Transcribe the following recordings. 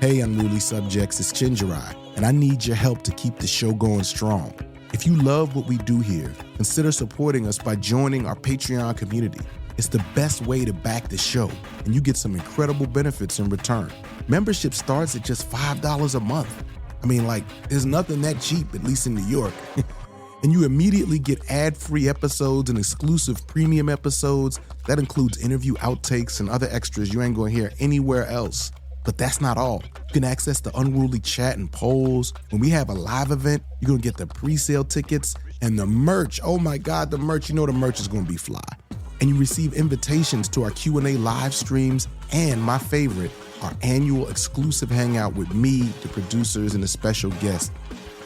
Hey, unruly subjects, it's Chinjirai, and I need your help to keep the show going strong. If you love what we do here, consider supporting us by joining our Patreon community. It's the best way to back the show, and you get some incredible benefits in return. Membership starts at just $5 a month. I mean, there's nothing that cheap, at least in New York. And you immediately get ad-free episodes and exclusive premium episodes. That includes interview outtakes and other extras you ain't gonna hear anywhere else. But that's not all. You can access the Unruly chat and polls. When we have a live event, you're gonna get the pre-sale tickets and the merch. Oh my God, the merch. You know the merch is gonna be fly. And you receive invitations to our Q&A live streams and, my favorite, our annual exclusive hangout with me, the producers, and a special guest.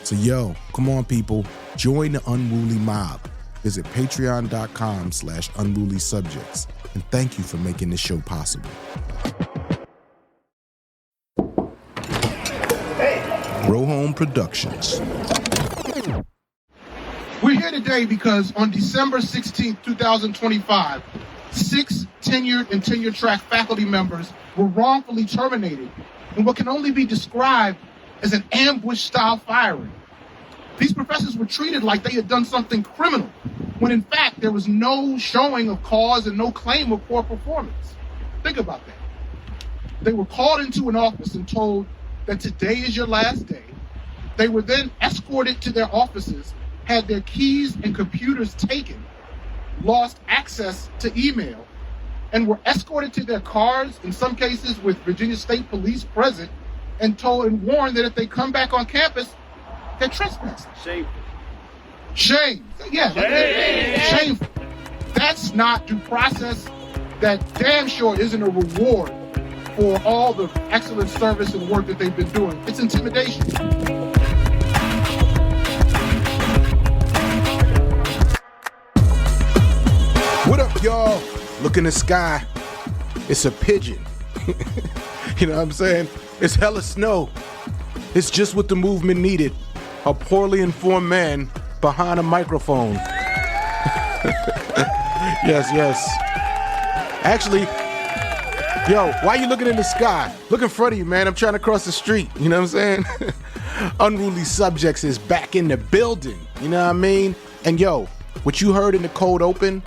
So yo, come on people, join the Unruly mob. Visit patreon.com/unrulysubjects. And thank you for making this show possible. Row Home Productions. We're here today because on December 16th, 2025, 6 tenured and tenure-track faculty members were wrongfully terminated in what can only be described as an ambush-style firing. These professors were treated like they had done something criminal, when in fact there was no showing of cause and no claim of poor performance. Think about that. They were called into an office and told that today is your last day. They were then escorted to their offices, had their keys and computers taken, lost access to email, and were escorted to their cars, in some cases with Virginia State Police present, and told and warned that if they come back on campus, they're trespassing. Shameful. Shame. Yeah. Shameful. That's not due process. That damn sure isn't a reward for all the excellent service and work that they've been doing. It's intimidation. What up, y'all? Look in the sky. It's a pigeon. You know what I'm saying? It's hella snow. It's just what the movement needed. A poorly informed man behind a microphone. Yes. Actually, yo, why you looking in the sky? Look in front of you, man. I'm trying to cross the street. You know what I'm saying? Unruly Subjects is back in the building. You know what I mean? And yo, what you heard in the cold open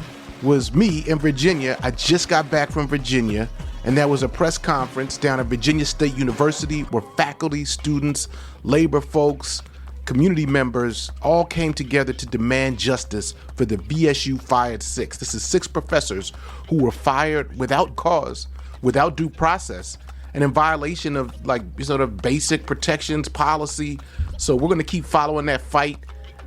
was me in Virginia. I just got back from Virginia, and there was a press conference down at Virginia State University where faculty, students, labor folks, community members all came together to demand justice for the VSU fired 6. This is 6 professors who were fired without cause, without due process, and in violation of sort of basic protections policy. So we're gonna keep following that fight.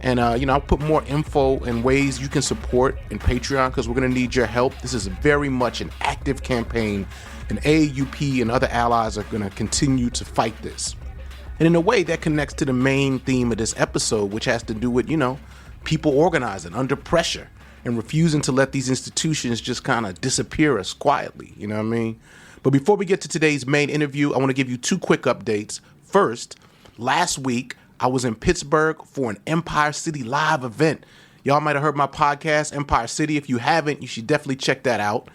And, I'll put more info and ways you can support in Patreon because we're going to need your help. This is very much an active campaign, and AAUP and other allies are going to continue to fight this. And in a way that connects to the main theme of this episode, which has to do with, people organizing under pressure and refusing to let these institutions just kind of disappear us quietly. You know what I mean? But before we get to today's main interview, I want to give you 2 quick updates. First, last week, I was in Pittsburgh for an Empire City live event. Y'all might have heard my podcast, Empire City. If you haven't, you should definitely check that out.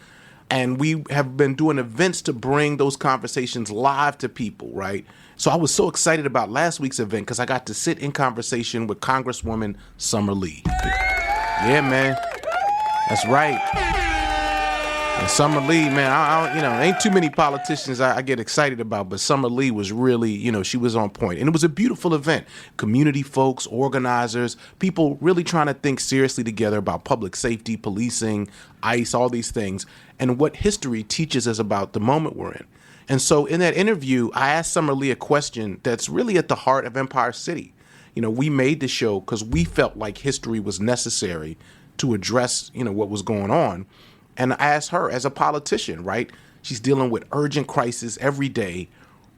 And we have been doing events to bring those conversations live to people, right? So I was so excited about last week's event because I got to sit in conversation with Congresswoman Summer Lee. Yeah, man. That's right. And Summer Lee, man, ain't too many politicians I get excited about, but Summer Lee was really, she was on point. And it was a beautiful event. Community folks, organizers, people really trying to think seriously together about public safety, policing, ICE, all these things, and what history teaches us about the moment we're in. And so in that interview, I asked Summer Lee a question that's really at the heart of Empire City. We made the show because we felt like history was necessary to address, what was going on. And I asked her, as a politician, right? She's dealing with urgent crisis every day.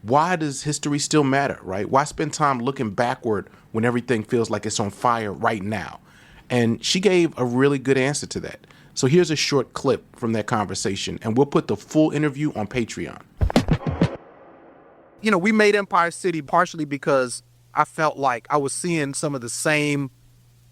Why does history still matter, right? Why spend time looking backward when everything feels like it's on fire right now? And she gave a really good answer to that. So here's a short clip from that conversation, and we'll put the full interview on Patreon. We made Empire City partially because I felt like I was seeing some of the same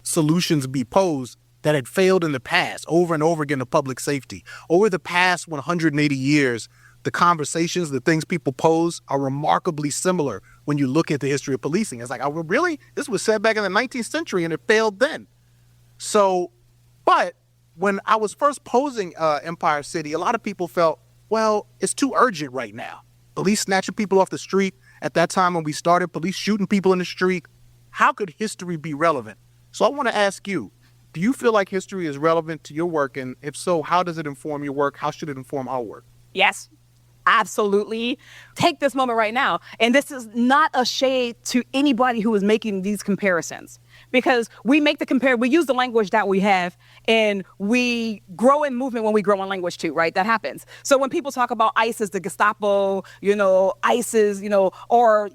solutions be posed that had failed in the past over and over again to public safety. Over the past 180 years, the conversations, the things people pose are remarkably similar when you look at the history of policing. It's like, oh, really? This was said back in the 19th century and it failed then. So, but when I was first posing Empire City, a lot of people felt, well, it's too urgent right now. Police snatching people off the street. At that time when we started, police shooting people in the street. How could history be relevant? So I want to ask you, do you feel like history is relevant to your work? And if so, how does it inform your work? How should it inform our work? Yes, absolutely. Take this moment right now. And this is not a shade to anybody who is making these comparisons, because we use the language that we have, and we grow in movement when we grow in language too, right? That happens. So when people talk about ICE as the Gestapo, ISIS, or,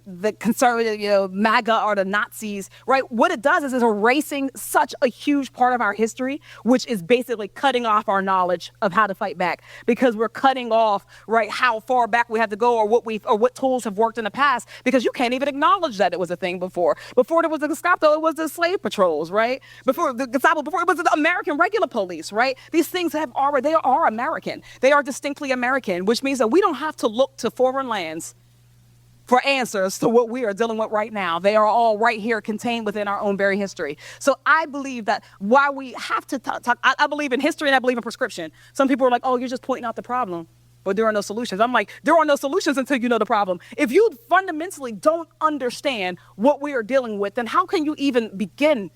the conservative, MAGA or the Nazis, right? What it does is it's erasing such a huge part of our history, which is basically cutting off our knowledge of how to fight back, because we're cutting off, right, how far back we have to go, or what tools have worked in the past, because you can't even acknowledge that it was a thing before. Before there was the Gestapo, it was the slave patrols, right? Before the Gestapo, before it was the American regular police, right? These things they are American. They are distinctly American, which means that we don't have to look to foreign lands for answers to what we are dealing with right now. They are all right here contained within our own very history. So I believe that while we have to talk, I believe in history and I believe in prescription. Some people are like, oh, you're just pointing out the problem, but there are no solutions. I'm like, there are no solutions until you know the problem. If you fundamentally don't understand what we are dealing with, then how can you even begin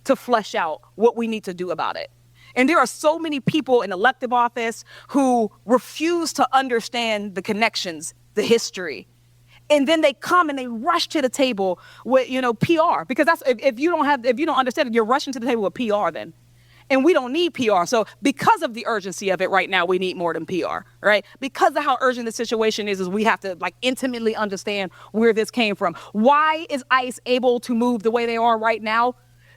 to flesh out what we need to do about it? And there are so many people in elective office who refuse to understand the connections, the history. And then they come and they rush to the table with, PR, because that's if you don't understand it, you're rushing to the table with PR then. And we don't need PR. So because of the urgency of it right now, we need more than PR, right? Because of how urgent the situation is we have to intimately understand where this came from. Why is ICE able to move the way they are right now?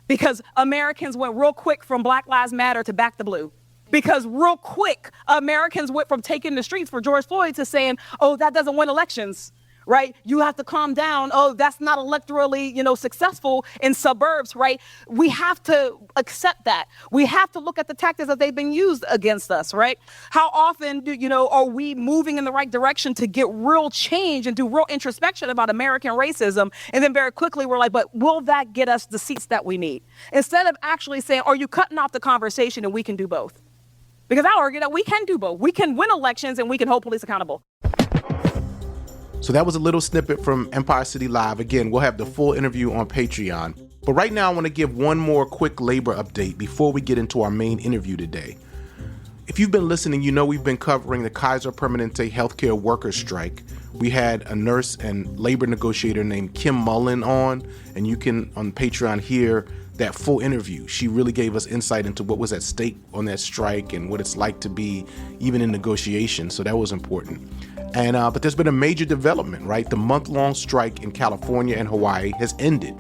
Because Americans went real quick from Black Lives Matter to Back the Blue. Because real quick, Americans went from taking the streets for George Floyd to saying, oh, that doesn't win elections. Right? You have to calm down. Oh, that's not electorally, successful in suburbs, right? We have to accept that. We have to look at the tactics that they've been used against us, right? How often are we moving in the right direction to get real change and do real introspection about American racism? And then very quickly we're like, but will that get us the seats that we need? Instead of actually saying, are you cutting off the conversation and we can do both? Because I argue that we can do both. We can win elections and we can hold police accountable. So that was a little snippet from Empire City Live. Again, we'll have the full interview on Patreon. But right now, I want to give one more quick labor update before we get into our main interview today. If you've been listening, we've been covering the Kaiser Permanente healthcare workers strike. We had a nurse and labor negotiator named Kim Mullen on, and you can, on Patreon, hear that full interview. She really gave us insight into what was at stake on that strike and what it's like to be even in negotiations. So that was important. And but there's been a major development, right? The month-long strike in California and Hawaii has ended.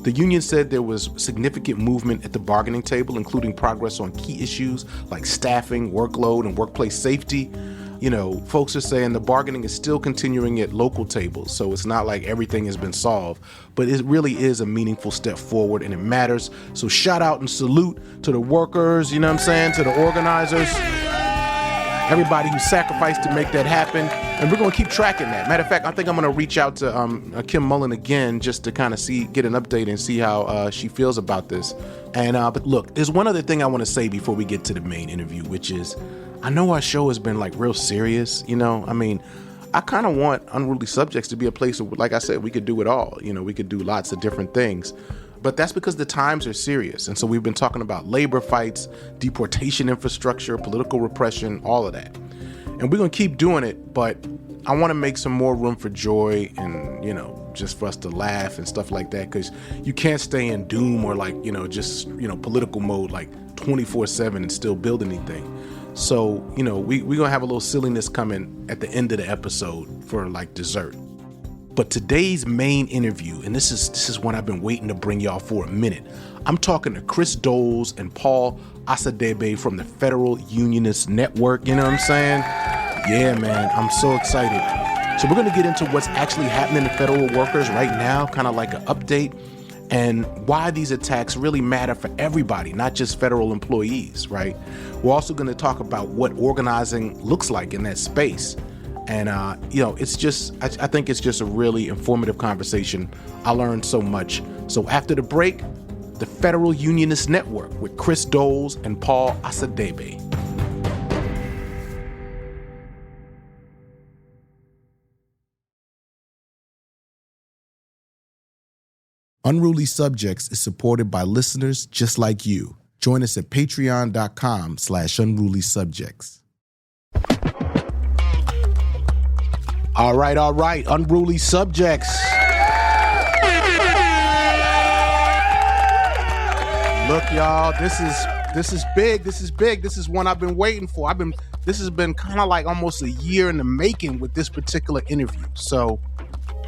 The union said there was significant movement at the bargaining table, including progress on key issues like staffing, workload, and workplace safety. Folks are saying the bargaining is still continuing at local tables, so it's not like everything has been solved, but it really is a meaningful step forward and it matters. So shout out and salute to the workers, to the organizers, everybody who sacrificed to make that happen. And we're going to keep tracking that. Matter of fact, I think I'm going to reach out to Kim Mullen again just to kind of get an update and see how she feels about this. And but look, there's one other thing I want to say before we get to the main interview, which is I know our show has been real serious. I kind of want Unruly Subjects to be a place where, like I said, we could do it all. We could do lots of different things. But that's because the times are serious. And so we've been talking about labor fights, deportation infrastructure, political repression, all of that. And we're going to keep doing it, but I want to make some more room for joy and, just for us to laugh and stuff like that, because you can't stay in doom or political mode 24/7 and still build anything. So, we're going to have a little silliness coming at the end of the episode for dessert. But today's main interview, and this is one I've been waiting to bring y'all for a minute. I'm talking to Chris Dols and Paul Osadebe from the Federal Unionist Network. You know what I'm saying? Yeah, man, I'm so excited. So we're going to get into what's actually happening to federal workers right now, kind of like an update. and why these attacks really matter for everybody, not just federal employees, right? We're also going to talk about what organizing looks like in that space. And, it's just, I think it's just a really informative conversation. I learned so much. So after the break, the Federal Unionist Network with Chris Dols and Paul Osadebe. Unruly Subjects is supported by listeners just like you. Join us at patreon.com/unrulysubjects. All right. Unruly Subjects. Look, y'all, this is big. This is one I've been waiting for. This has been kind of like almost a year in the making with this particular interview. So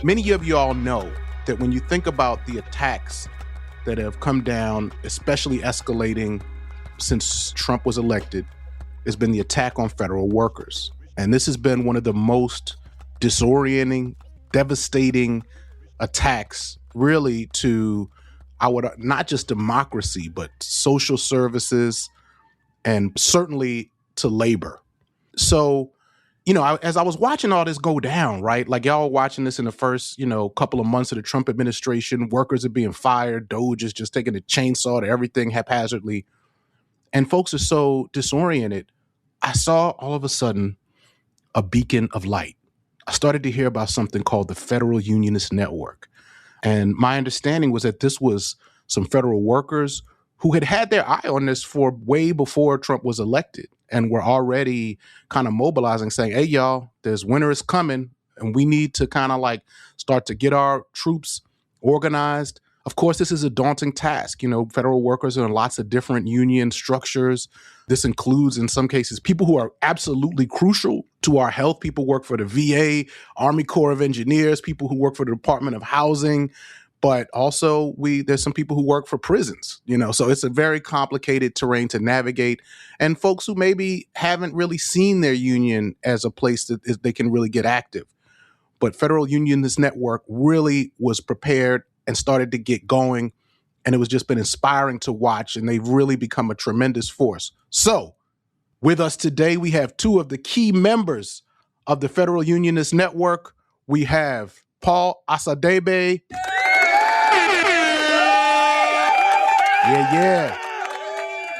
many of you all know that when you think about the attacks that have come down, especially escalating since Trump was elected, has been the attack on federal workers. And this has been one of the most disorienting, devastating attacks really to not just democracy, but social services and certainly to labor. So, as I was watching all this go down, right? Like y'all watching this in the first, couple of months of the Trump administration, workers are being fired, Doge is just taking a chainsaw to everything haphazardly. And folks are so disoriented. I saw all of a sudden a beacon of light. I started to hear about something called the Federal Unionist Network. And my understanding was that this was some federal workers who had their eye on this for way before Trump was elected and were already kind of mobilizing, saying, hey, y'all, there's winter is coming and we need to kind of like start to get our troops organized. Of course, this is a daunting task. Federal workers are in lots of different union structures. This includes, in some cases, people who are absolutely crucial to our health. People work for the VA, Army Corps of Engineers, people who work for the Department of Housing. But also there's some people who work for prisons, so it's a very complicated terrain to navigate. And folks who maybe haven't really seen their union as a place that they can really get active. But Federal Unionist Network really was prepared and started to get going. And it was just been inspiring to watch. And they've really become a tremendous force. So with us today, we have two of the key members of the Federal Unionist Network. We have Paul Osadebe. Yeah.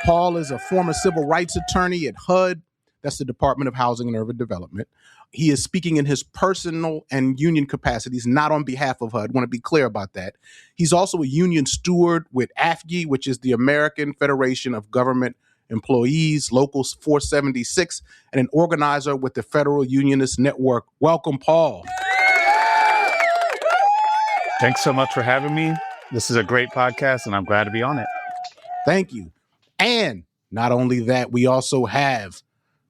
Paul is a former civil rights attorney at HUD. That's the Department of Housing and Urban Development. He is speaking in his personal and union capacities, not on behalf of HUD. I want to be clear about that. He's also a union steward with AFGE, which is the American Federation of Government Employees, Local 476, and an organizer with the Federal Unionist Network. Welcome, Paul. Thanks so much for having me. This is a great podcast, and I'm glad to be on it. Thank you. And not only that, we also have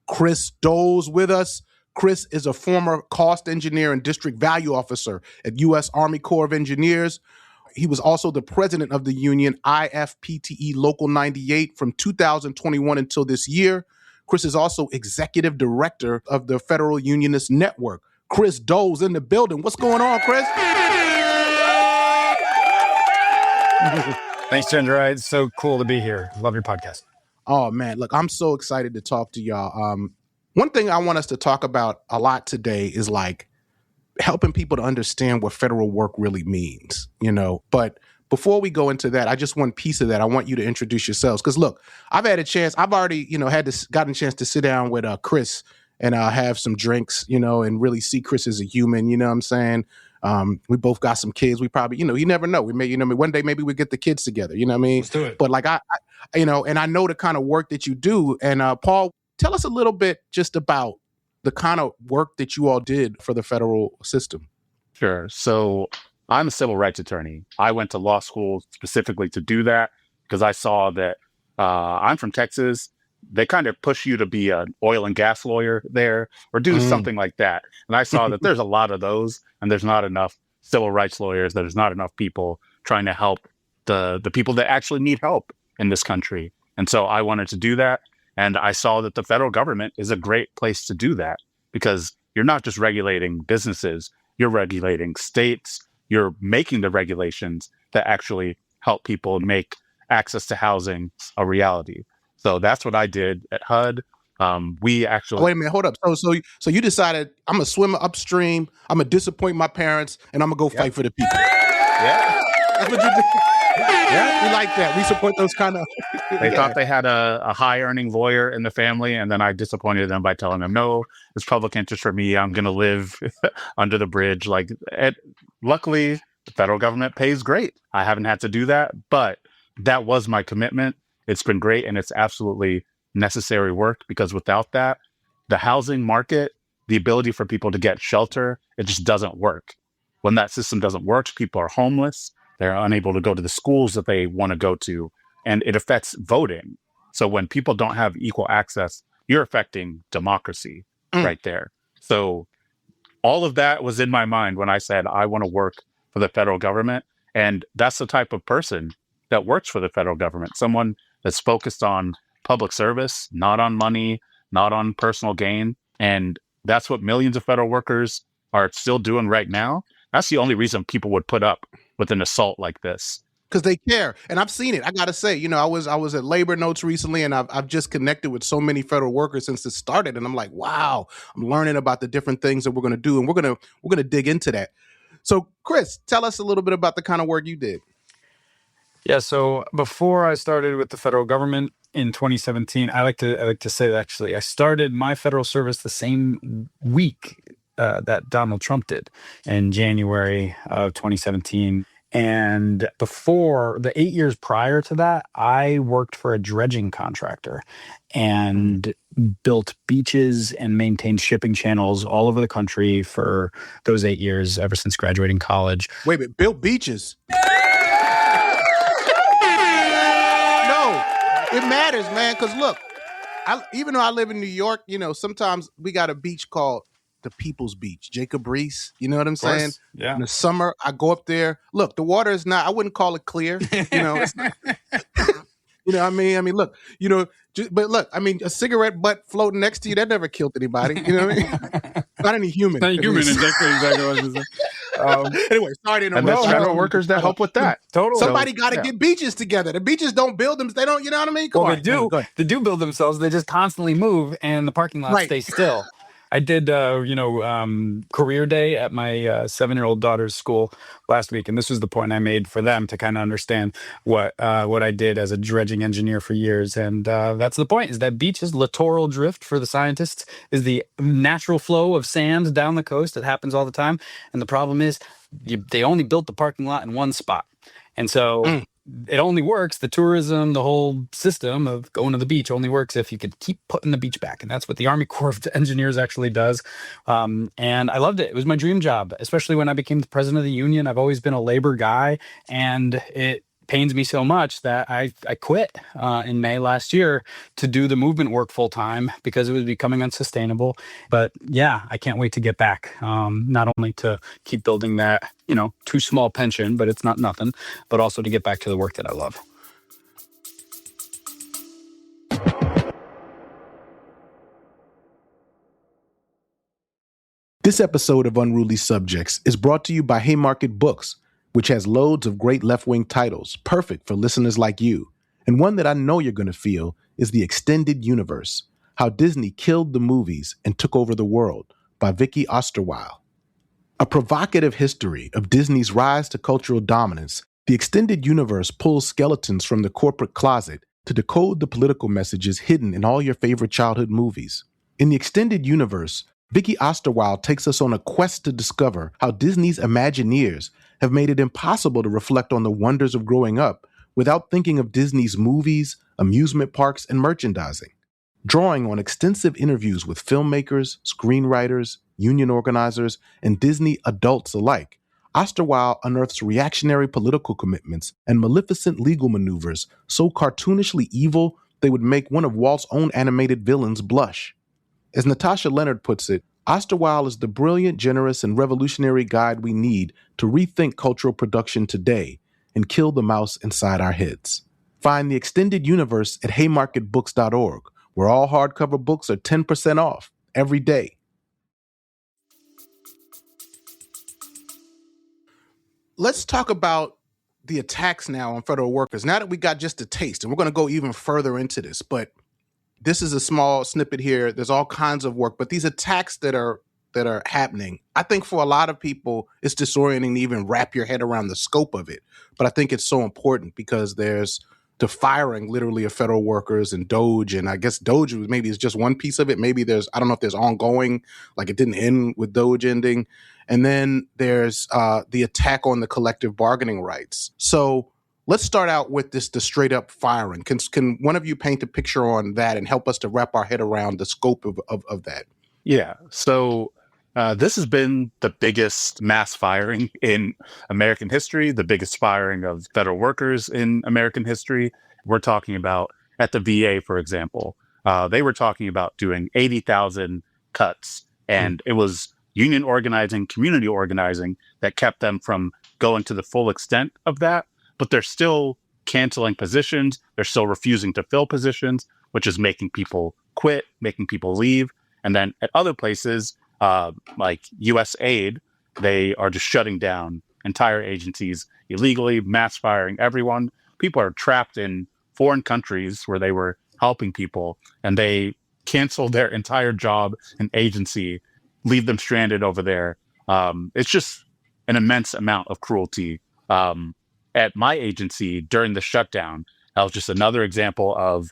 Chris Dols with us. Chris is a former cost engineer and district value officer at U.S. Army Corps of Engineers. He was also the president of the union IFPTE Local 98 from 2021 until this year. Chris is also executive director of the Federal Unionist Network. Chris Dols in the building. What's going on, Chris? Thanks, Chandra. It's so cool to be here. Love your podcast. Oh, man. Look, I'm so excited to talk to y'all. One thing I want us to talk about a lot today is like helping people to understand what federal work really means, But before we go into that, I just one piece of that. I want you to introduce yourselves. Because look, I've already, gotten a chance to sit down with Chris and have some drinks, and really see Chris as a human, you know what I'm saying? We both got some kids. We probably, you never know. We may, one day maybe we get the kids together, you know what I mean? Let's do it. But like and I know the kind of work that you do. And Paul, tell us a little bit just about the kind of work that you all did for the federal system. Sure. So I'm a civil rights attorney. I went to law school specifically to do that because I saw that I'm from Texas. They kind of push you to be an oil and gas lawyer there or do something like that. And I saw that there's a lot of those and there's not enough civil rights lawyers. There's not enough people trying to help the people that actually need help in this country. And so I wanted to do that. And I saw that the federal government is a great place to do that because you're not just regulating businesses, you're regulating states, you're making the regulations, that actually help people make access to housing a reality. So that's what I did at HUD. We actually Wait a minute, hold up. So you decided I'm gonna swim upstream. I'm gonna disappoint my parents, and I'm gonna go fight for the people. yeah. That's what you did. Yeah, we like that. We support those kind of. They thought they had a high earning lawyer in the family, and then I disappointed them by telling them, no, it's public interest for me. I'm going to live under the bridge. Luckily, the federal government pays great. I haven't had to do that, but that was my commitment. It's been great, and it's absolutely necessary work, because without that, the housing market, the ability for people to get shelter, it just doesn't work. When that system doesn't work, people are homeless. They're unable to go to the schools that they want to go to, and it affects voting. So when people don't have equal access, you're affecting democracy right there. So all of that was in my mind when I said, I want to work for the federal government. And that's the type of person that works for the federal government, someone that's focused on public service, not on money, not on personal gain. And that's what millions of federal workers are still doing right now. That's the only reason people would put up with an assault like this. Because they care, and I've seen it. I gotta say, I was at Labor Notes recently, and I've just connected with so many federal workers since it started, and I'm like, wow, I'm learning about the different things that we're gonna do, and we're gonna dig into that. So, Chris, tell us a little bit about the kind of work you did. Yeah, so before I started with the federal government in 2017, I like to say that actually I started my federal service the same week that Donald Trump did in January of 2017. And before, the 8 years prior to that, I worked for a dredging contractor and built beaches and maintained shipping channels all over the country for those 8 years, ever since graduating college. Wait a minute, built beaches? No, it matters, man, because look, even though I live in New York, sometimes we got a beach called the People's Beach, Jacob Reese. You know what I'm saying? Yeah. In the summer, I go up there. Look, the water is not, I wouldn't call it clear. It's not, what I mean? Look, but look, a cigarette butt floating next to you, that never killed anybody. You know what I mean? Not any human. Not human, exactly what I was going to say. Anyway, sorry to interrupt. And there's federal workers that help with that. Totally. Somebody got to get beaches together. The beaches don't build them. They don't, you know what I mean? Come on. They do. They do build themselves. They just constantly move, and the parking lots stay still. I did, career day at my 7-year-old daughter's school last week, and this was the point I made for them to kind of understand what I did as a dredging engineer for years. And that's the point: is that beaches, littoral drift for the scientists, is the natural flow of sand down the coast. It happens all the time, and the problem is they only built the parking lot in one spot, and so. It only works, the tourism, the whole system of going to the beach only works if you could keep putting the beach back. And that's what the Army Corps of Engineers actually does. And I loved it. It was my dream job, especially when I became the president of the union. I've always been a labor guy, and it pains me so much that I quit in May last year to do the movement work full time because it was becoming unsustainable. But yeah, I can't wait to get back, not only to keep building that, too small pension, but it's not nothing, but also to get back to the work that I love. This episode of Unruly Subjects is brought to you by Haymarket Books, which has loads of great left-wing titles, perfect for listeners like you. And one that I know you're going to feel is The Extended Universe, How Disney Killed the Movies and Took Over the World by Vicky Osterweil. A provocative history of Disney's rise to cultural dominance, The Extended Universe pulls skeletons from the corporate closet to decode the political messages hidden in all your favorite childhood movies. In The Extended Universe, Vicky Osterweil takes us on a quest to discover how Disney's Imagineers have made it impossible to reflect on the wonders of growing up without thinking of Disney's movies, amusement parks, and merchandising. Drawing on extensive interviews with filmmakers, screenwriters, union organizers, and Disney adults alike, Osterweil unearths reactionary political commitments and maleficent legal maneuvers so cartoonishly evil they would make one of Walt's own animated villains blush. As Natasha Leonard puts it, Osterweil is the brilliant, generous, and revolutionary guide we need to rethink cultural production today and kill the mouse inside our heads. Find The Extended Universe at haymarketbooks.org, where all hardcover books are 10% off every day. Let's talk about the attacks now on federal workers, now that we got just a taste, and we're going to go even further into this, but this is a small snippet here. There's all kinds of work, but these attacks that are happening, I think for a lot of people, it's disorienting to even wrap your head around the scope of it. But I think it's so important because there's the firing literally of federal workers and Doge, and I guess Doge maybe is just one piece of it. Maybe there's, I don't know if there's ongoing, like it didn't end with Doge ending. And then there's the attack on the collective bargaining rights. So let's start out with the straight up firing. Can one of you paint a picture on that and help us to wrap our head around the scope of that? Yeah. So this has been the biggest mass firing in American history, the biggest firing of federal workers in American history. We're talking about at the VA, for example, they were talking about doing 80,000 cuts, and it was union organizing, community organizing that kept them from going to the full extent of that. But they're still canceling positions. They're still refusing to fill positions, which is making people quit, making people leave. And then at other places, like USAID, they are just shutting down entire agencies illegally, mass firing everyone. People are trapped in foreign countries where they were helping people, and they cancel their entire job and agency, leave them stranded over there. It's just an immense amount of cruelty. At my agency during the shutdown, that was just another example of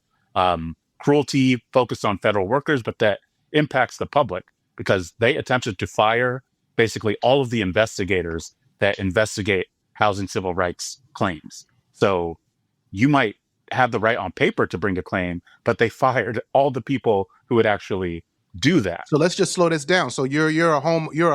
cruelty focused on federal workers, but that impacts the public because they attempted to fire basically all of the investigators that investigate housing civil rights claims. So you might have the right on paper to bring a claim, but they fired all the people who would actually do that. So let's just slow this down. So you're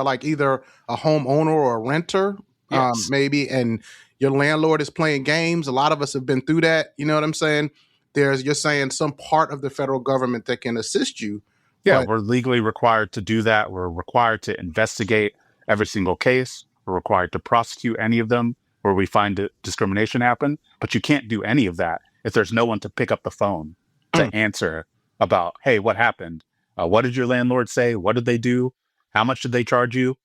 like either a homeowner or a renter, Yes. maybe, and your landlord is playing games. A lot of us have been through that. You know what I'm saying? You're saying some part of the federal government that can assist you. Yeah, but we're legally required to do that. We're required to investigate every single case. We're required to prosecute any of them where we find discrimination happen. But you can't do any of that if there's no one to pick up the phone to answer about, hey, what happened? What did your landlord say? What did they do? How much did they charge you?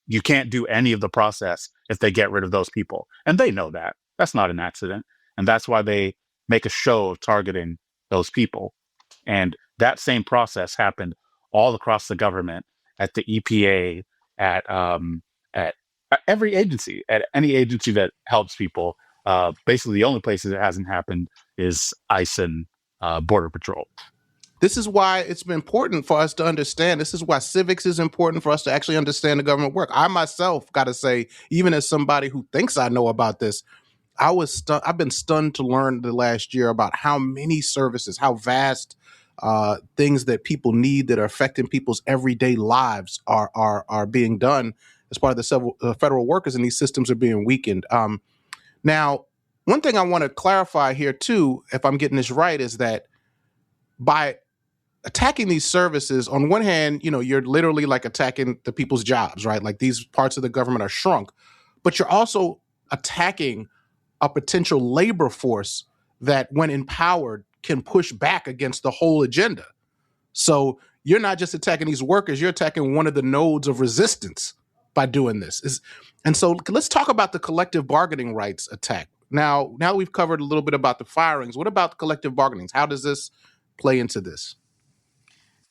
You can't do any of the process if they get rid of those people. And they know that. That's not an accident. And that's why they make a show of targeting those people. And that same process happened all across the government, at the EPA, at every agency, at any agency that helps people. Basically, the only places it hasn't happened is ICE and Border Patrol. this is why it's been important for us to understand. This is why civics is important for us to actually understand the government work. I myself got to say, even as somebody who thinks I know about this, I've been stunned to learn the last year about how many services, how vast things that people need that are affecting people's everyday lives are being done as part of the federal workers, and these systems are being weakened. Now, one thing I want to clarify here too, if I'm getting this right, is that by attacking these services, on one hand, you're literally like attacking the people's jobs, right? Like these parts of the government are shrunk, but you're also attacking a potential labor force that, when empowered, can push back against the whole agenda. So you're not just attacking these workers, you're attacking one of the nodes of resistance by doing this. And so let's talk about the collective bargaining rights attack. Now we've covered a little bit about the firings. What about the collective bargainings? How does this play into this?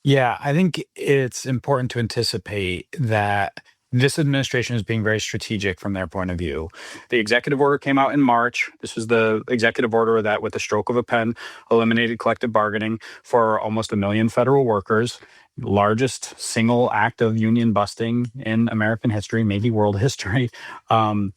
Yeah, I think it's important to anticipate that this administration is being very strategic from their point of view. The executive order came out in March. This was the executive order that, with the stroke of a pen, eliminated collective bargaining for almost 1 million federal workers. Largest single act of union busting in American history, maybe world history. And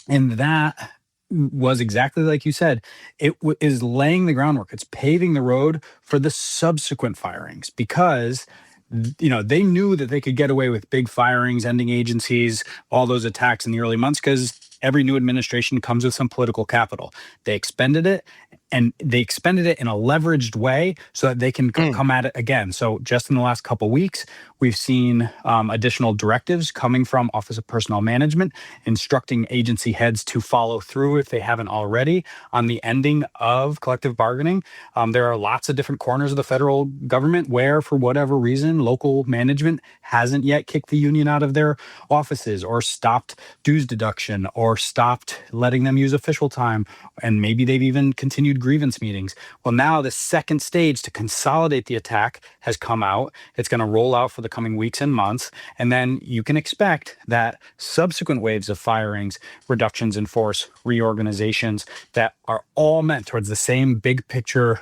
that was exactly like you said. It is laying the groundwork. It's paving the road for the subsequent firings, because they knew that they could get away with big firings, ending agencies, all those attacks in the early months, because every new administration comes with some political capital. They expended it, and they expended it in a leveraged way so that they can come at it again. So just in the last couple of weeks, we've seen additional directives coming from Office of Personnel Management instructing agency heads to follow through, if they haven't already, on the ending of collective bargaining. There are lots of different corners of the federal government where, for whatever reason, local management hasn't yet kicked the union out of their offices or stopped dues deduction or stopped letting them use official time. And maybe they've even continued grievance meetings. Well, now the second stage to consolidate the attack has come out. It's going to roll out for the coming weeks and months. And then you can expect that subsequent waves of firings, reductions in force, reorganizations that are all meant towards the same big picture,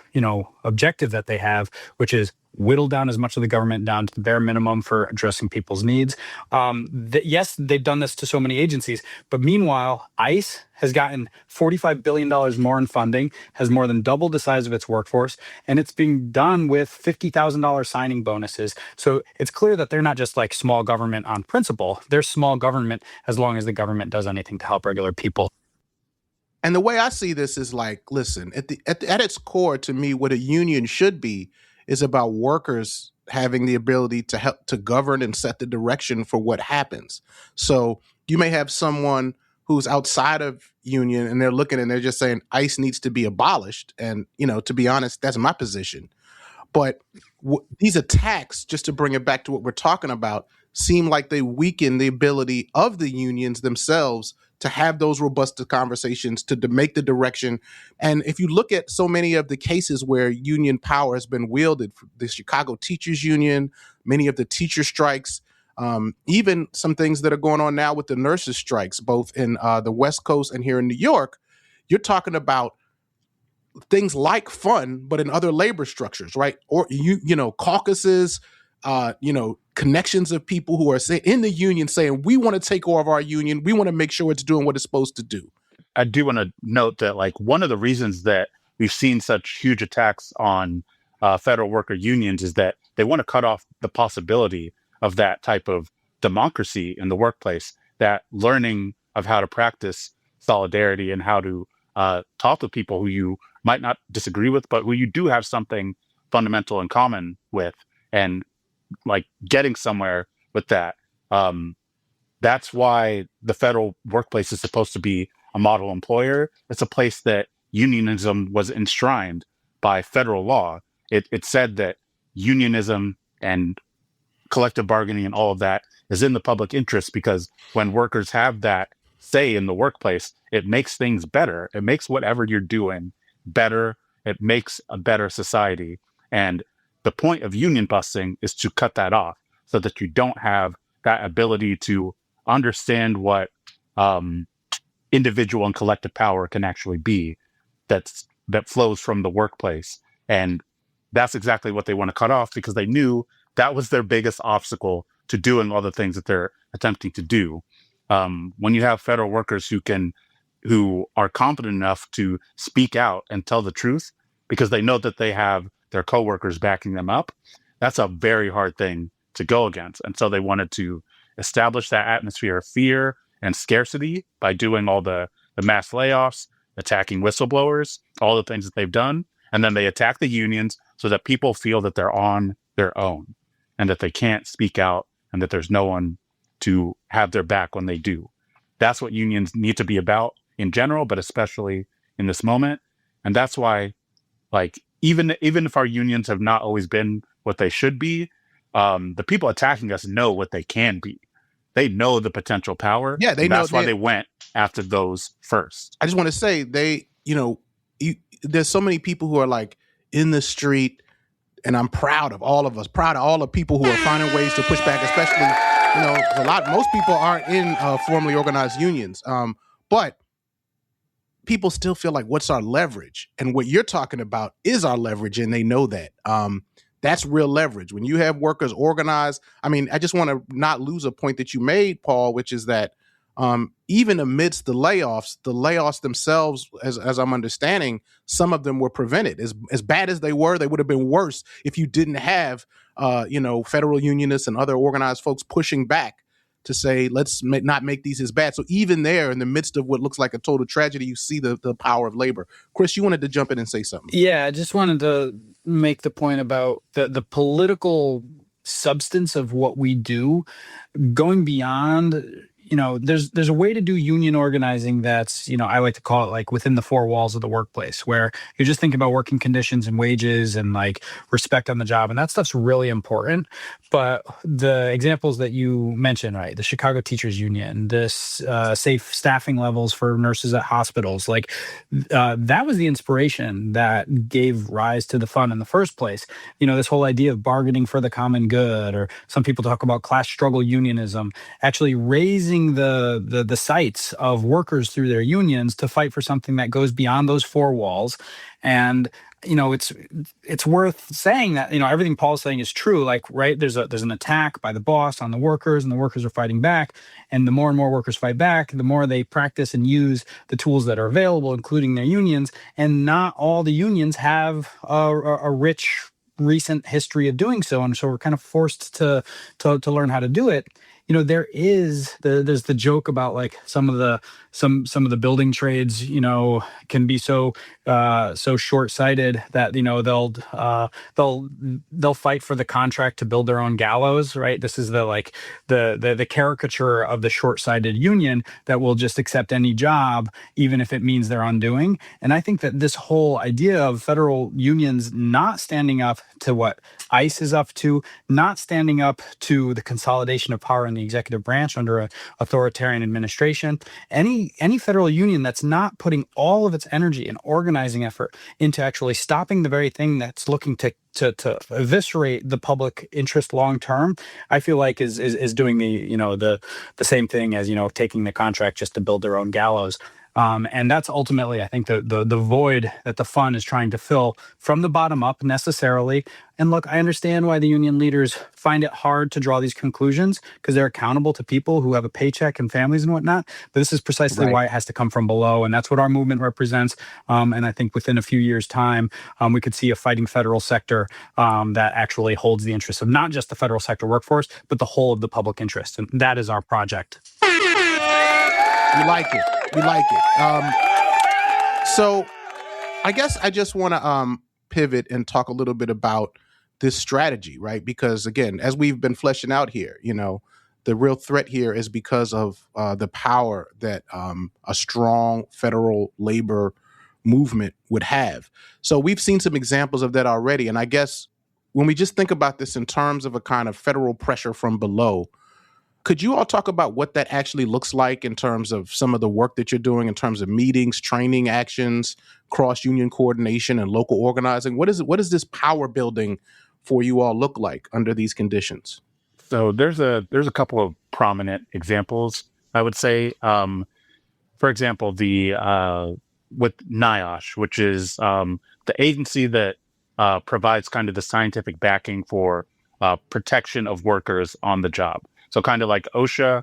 objective that they have, which is whittle down as much of the government down to the bare minimum for addressing people's needs. Yes, they've done this to so many agencies, but meanwhile, ICE has gotten $45 billion more in funding, has more than doubled the size of its workforce, and it's being done with $50,000 signing bonuses. So it's clear that they're not just like small government on principle. They're small government as long as the government does anything to help regular people. And the way I see this is like, listen, at its core, to me, what a union should be is about workers having the ability to help to govern and set the direction for what happens. So you may have someone who's outside of union and they're looking and they're just saying ICE needs to be abolished. And, to be honest, that's my position. But these attacks, just to bring it back to what we're talking about, seem like they weaken the ability of the unions themselves to have those robust conversations, to make the direction. And if you look at so many of the cases where union power has been wielded, the Chicago Teachers Union, many of the teacher strikes, even some things that are going on now with the nurses strikes, both in the West Coast and here in New York, you're talking about things like fun, but in other labor structures, right? Or, caucuses, connections of people who are in the union saying, we want to take over our union. We want to make sure it's doing what it's supposed to do. I do want to note that one of the reasons that we've seen such huge attacks on federal worker unions is that they want to cut off the possibility of that type of democracy in the workplace, that learning of how to practice solidarity and how to talk to people who you might not disagree with, but who you do have something fundamental in common with, and getting somewhere with that. That's why the federal workplace is supposed to be a model employer. It's a place that unionism was enshrined by federal law. It said that unionism and collective bargaining and all of that is in the public interest, because when workers have that say in the workplace, it makes things better. It makes whatever you're doing better. It makes a better society. And the point of union busting is to cut that off so that you don't have that ability to understand what individual and collective power can actually be that flows from the workplace. And that's exactly what they want to cut off, because they knew that was their biggest obstacle to doing all the things that they're attempting to do. When you have federal workers who are confident enough to speak out and tell the truth because they know that they have their coworkers backing them up, that's a very hard thing to go against. And so they wanted to establish that atmosphere of fear and scarcity by doing all the mass layoffs, attacking whistleblowers, all the things that they've done. And then they attack the unions so that people feel that they're on their own and that they can't speak out and that there's no one to have their back when they do. That's what unions need to be about in general, but especially in this moment. And that's why, even if our unions have not always been what they should be, the people attacking us know what they can be. They know the potential power. Yeah, they know. That's why they went after those first. I just want to say there's so many people who are in the street, and I'm proud of all of us, proud of all the people who are finding ways to push back, especially, most people aren't in formally organized unions. But people still feel like, what's our leverage? And what you're talking about is our leverage, and they know that. That's real leverage. When you have workers organized, I just want to not lose a point that you made, Paul, which is that even amidst the layoffs themselves, as I'm understanding, some of them were prevented. As bad as they were, they would have been worse if you didn't have, federal unionists and other organized folks pushing back. to say, let's not make these as bad. So even there, in the midst of what looks like a total tragedy, you see the power of labor. Chris, you wanted to jump in and say something. Yeah, I just wanted to make the point about the political substance of what we do, going beyond, there's a way to do union organizing that's, I like to call it like within the four walls of the workplace, where you're just thinking about working conditions and wages and like respect on the job. And that stuff's really important. But the examples that you mentioned, right, the Chicago Teachers Union, this safe staffing levels for nurses at hospitals, like that was the inspiration that gave rise to the fund in the first place. This whole idea of bargaining for the common good, or some people talk about class struggle unionism, actually raising the sights of workers through their unions to fight for something that goes beyond those four walls. And it's worth saying that everything Paul's saying is true. Like, right, there's an attack by the boss on the workers, and the workers are fighting back. And the more and more workers fight back, the more they practice and use the tools that are available, including their unions. And not all the unions have a rich recent history of doing so, and so we're kind of forced to learn how to do it. There's the joke about like some of the building trades, can be so short-sighted that they'll fight for the contract to build their own gallows, right? This is the caricature of the short-sighted union that will just accept any job even if it means their undoing. And I think that this whole idea of federal unions not standing up to what ICE is up to, not standing up to the consolidation of power in the executive branch under an authoritarian administration, any federal union that's not putting all of its energy and organizing effort into actually stopping the very thing that's looking to eviscerate the public interest long term, I feel like is doing the same thing as taking the contract just to build their own gallows. And that's ultimately, I think, the void that the fund is trying to fill from the bottom up necessarily. And look, I understand why the union leaders find it hard to draw these conclusions, because they're accountable to people who have a paycheck and families and whatnot. But this is precisely why it has to come from below. And that's what our movement represents. And I think within a few years' time, we could see a fighting federal sector that actually holds the interests of not just the federal sector workforce, but the whole of the public interest. And that is our project. We like it. So I guess I just want to pivot and talk a little bit about this strategy, right? Because again, as we've been fleshing out here, the real threat here is because of the power that a strong federal labor movement would have. So we've seen some examples of that already. And I guess when we just think about this in terms of a kind of federal pressure from below, could you all talk about what that actually looks like in terms of some of the work that you're doing in terms of meetings, training actions, cross-union coordination, and local organizing? What does this power building for you all look like under these conditions? So there's a couple of prominent examples, I would say. For example, with NIOSH, which is the agency that provides kind of the scientific backing for protection of workers on the job. So kind of like OSHA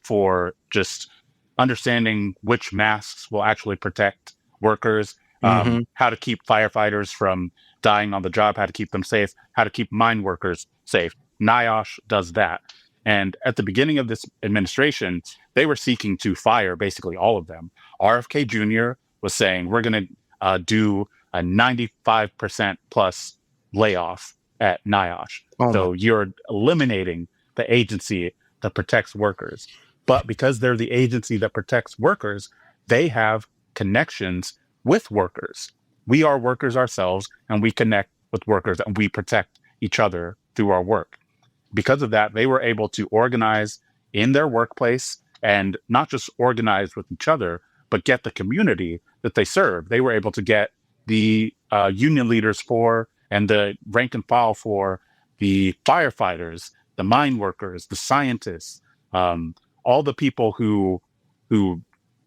for just understanding which masks will actually protect workers, how to keep firefighters from dying on the job, how to keep them safe, how to keep mine workers safe. NIOSH does that. And at the beginning of this administration, they were seeking to fire basically all of them. RFK Jr. was saying, we're going to do a 95% plus layoff at NIOSH. So you're eliminating the agency that protects workers. But because they're the agency that protects workers, they have connections with workers. We are workers ourselves, and we connect with workers, and we protect each other through our work. Because of that, they were able to organize in their workplace, and not just organize with each other, but get the community that they serve. They were able to get the union leaders for, and the rank and file for, the firefighters, the mine workers, the scientists, all the people who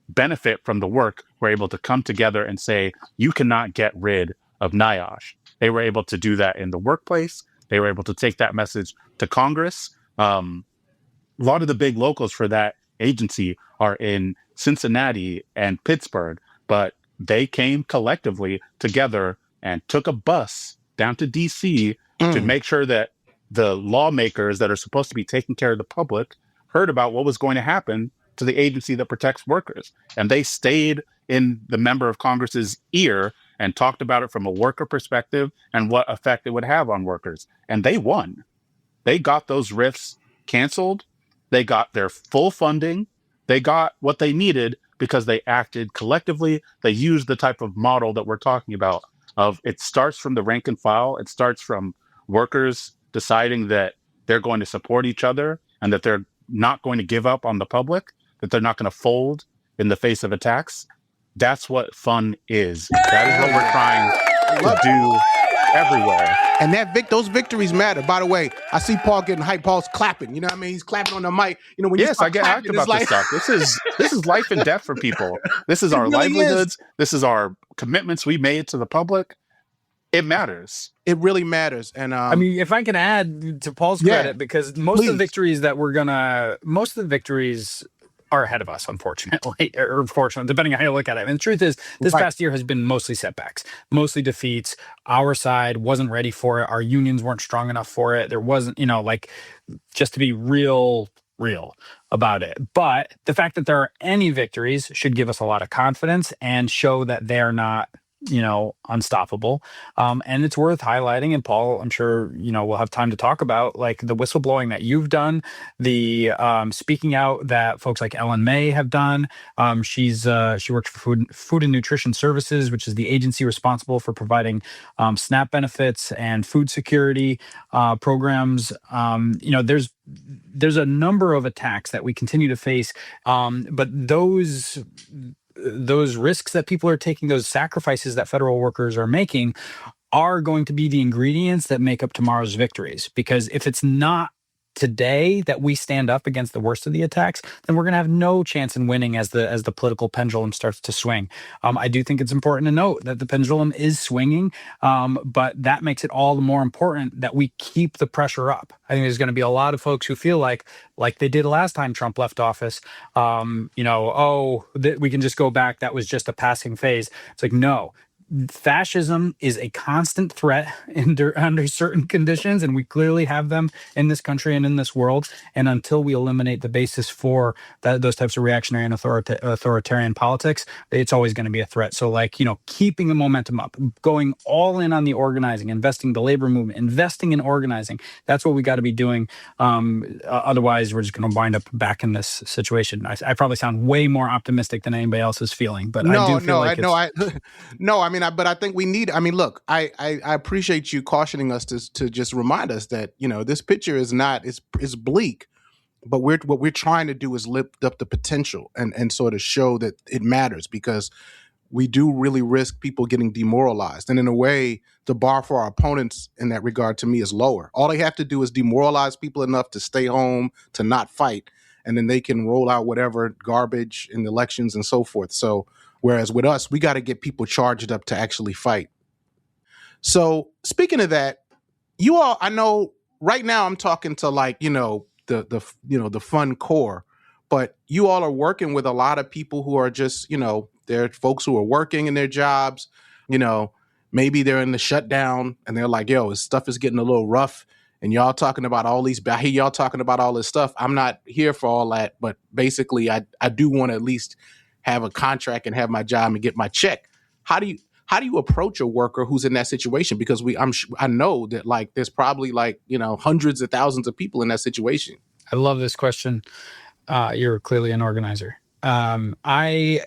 benefit from the work were able to come together and say, you cannot get rid of NIOSH. They were able to do that in the workplace. They were able to take that message to Congress. A lot of the big locals for that agency are in Cincinnati and Pittsburgh, but they came collectively together and took a bus down to DC to make sure that the lawmakers that are supposed to be taking care of the public heard about what was going to happen to the agency that protects workers. And they stayed in the member of Congress's ear and talked about it from a worker perspective and what effect it would have on workers. And they won. They got those RIFs canceled. They got their full funding. They got what they needed because they acted collectively. They used the type of model that we're talking about of it starts from the rank and file. It starts from workers deciding that they're going to support each other and that they're not going to give up on the public, that they're not going to fold in the face of attacks. That's what fun is. That is what we're trying to do everywhere. And those victories matter. By the way, I see Paul getting hyped. Paul's clapping. You know what I mean? He's clapping on the mic. You know, when yes, I get hyped about this stuff. This is life and death for people. This is our really livelihoods. This is our commitments we made to the public. It matters. It really matters. And I mean, if I can add to Paul's credit, because most of the victories are ahead of us, unfortunately, or fortunately, depending on how you look at it. And the truth is, this past year has been mostly setbacks, mostly defeats. Our side wasn't ready for it. Our unions weren't strong enough for it. There wasn't, just to be real about it. But the fact that there are any victories should give us a lot of confidence and show that they're not, unstoppable. And it's worth highlighting. And Paul, I'm sure, we'll have time to talk about like the whistleblowing that you've done, the speaking out that folks like Ellen May have done. She works for Food and Nutrition Services, which is the agency responsible for providing SNAP benefits and food security programs. There's a number of attacks that we continue to face, but those risks that people are taking, those sacrifices that federal workers are making are going to be the ingredients that make up tomorrow's victories. Because if it's not today that we stand up against the worst of the attacks, then we're going to have no chance in winning as the political pendulum starts to swing. I do think it's important to note that the pendulum is swinging, but that makes it all the more important that we keep the pressure up. I think there's going to be a lot of folks who feel like they did last time Trump left office, we can just go back. That was just a passing phase. It's like, no. Fascism is a constant threat under certain conditions, and we clearly have them in this country and in this world. And until we eliminate the basis for those types of reactionary and authoritarian politics, it's always going to be a threat. So, keeping the momentum up, going all in on the organizing, investing the labor movement, investing in organizing. That's what we got to be doing. Otherwise, we're just going to wind up back in this situation. I probably sound way more optimistic than anybody else is feeling, but I do feel but I think we need, look, I appreciate you cautioning us to just remind us that, this picture is not, it's bleak, but what we're trying to do is lift up the potential and sort of show that it matters, because we do really risk people getting demoralized. And in a way, the bar for our opponents in that regard to me is lower. All they have to do is demoralize people enough to stay home, to not fight, and then they can roll out whatever garbage in the elections and so forth. So, whereas with us, we got to get people charged up to actually fight. So speaking of that, you all, I know right now I'm talking to the fun core, but you all are working with a lot of people who are just, they're folks who are working in their jobs, maybe they're in the shutdown and they're like, stuff is getting a little rough. And y'all talking about I hear y'all talking about all this stuff. I'm not here for all that, but basically I do want to at least have a contract and have my job and get my check. How do you approach a worker who's in that situation? Because I know that there's probably hundreds of thousands of people in that situation. I love this question. You're clearly an organizer. I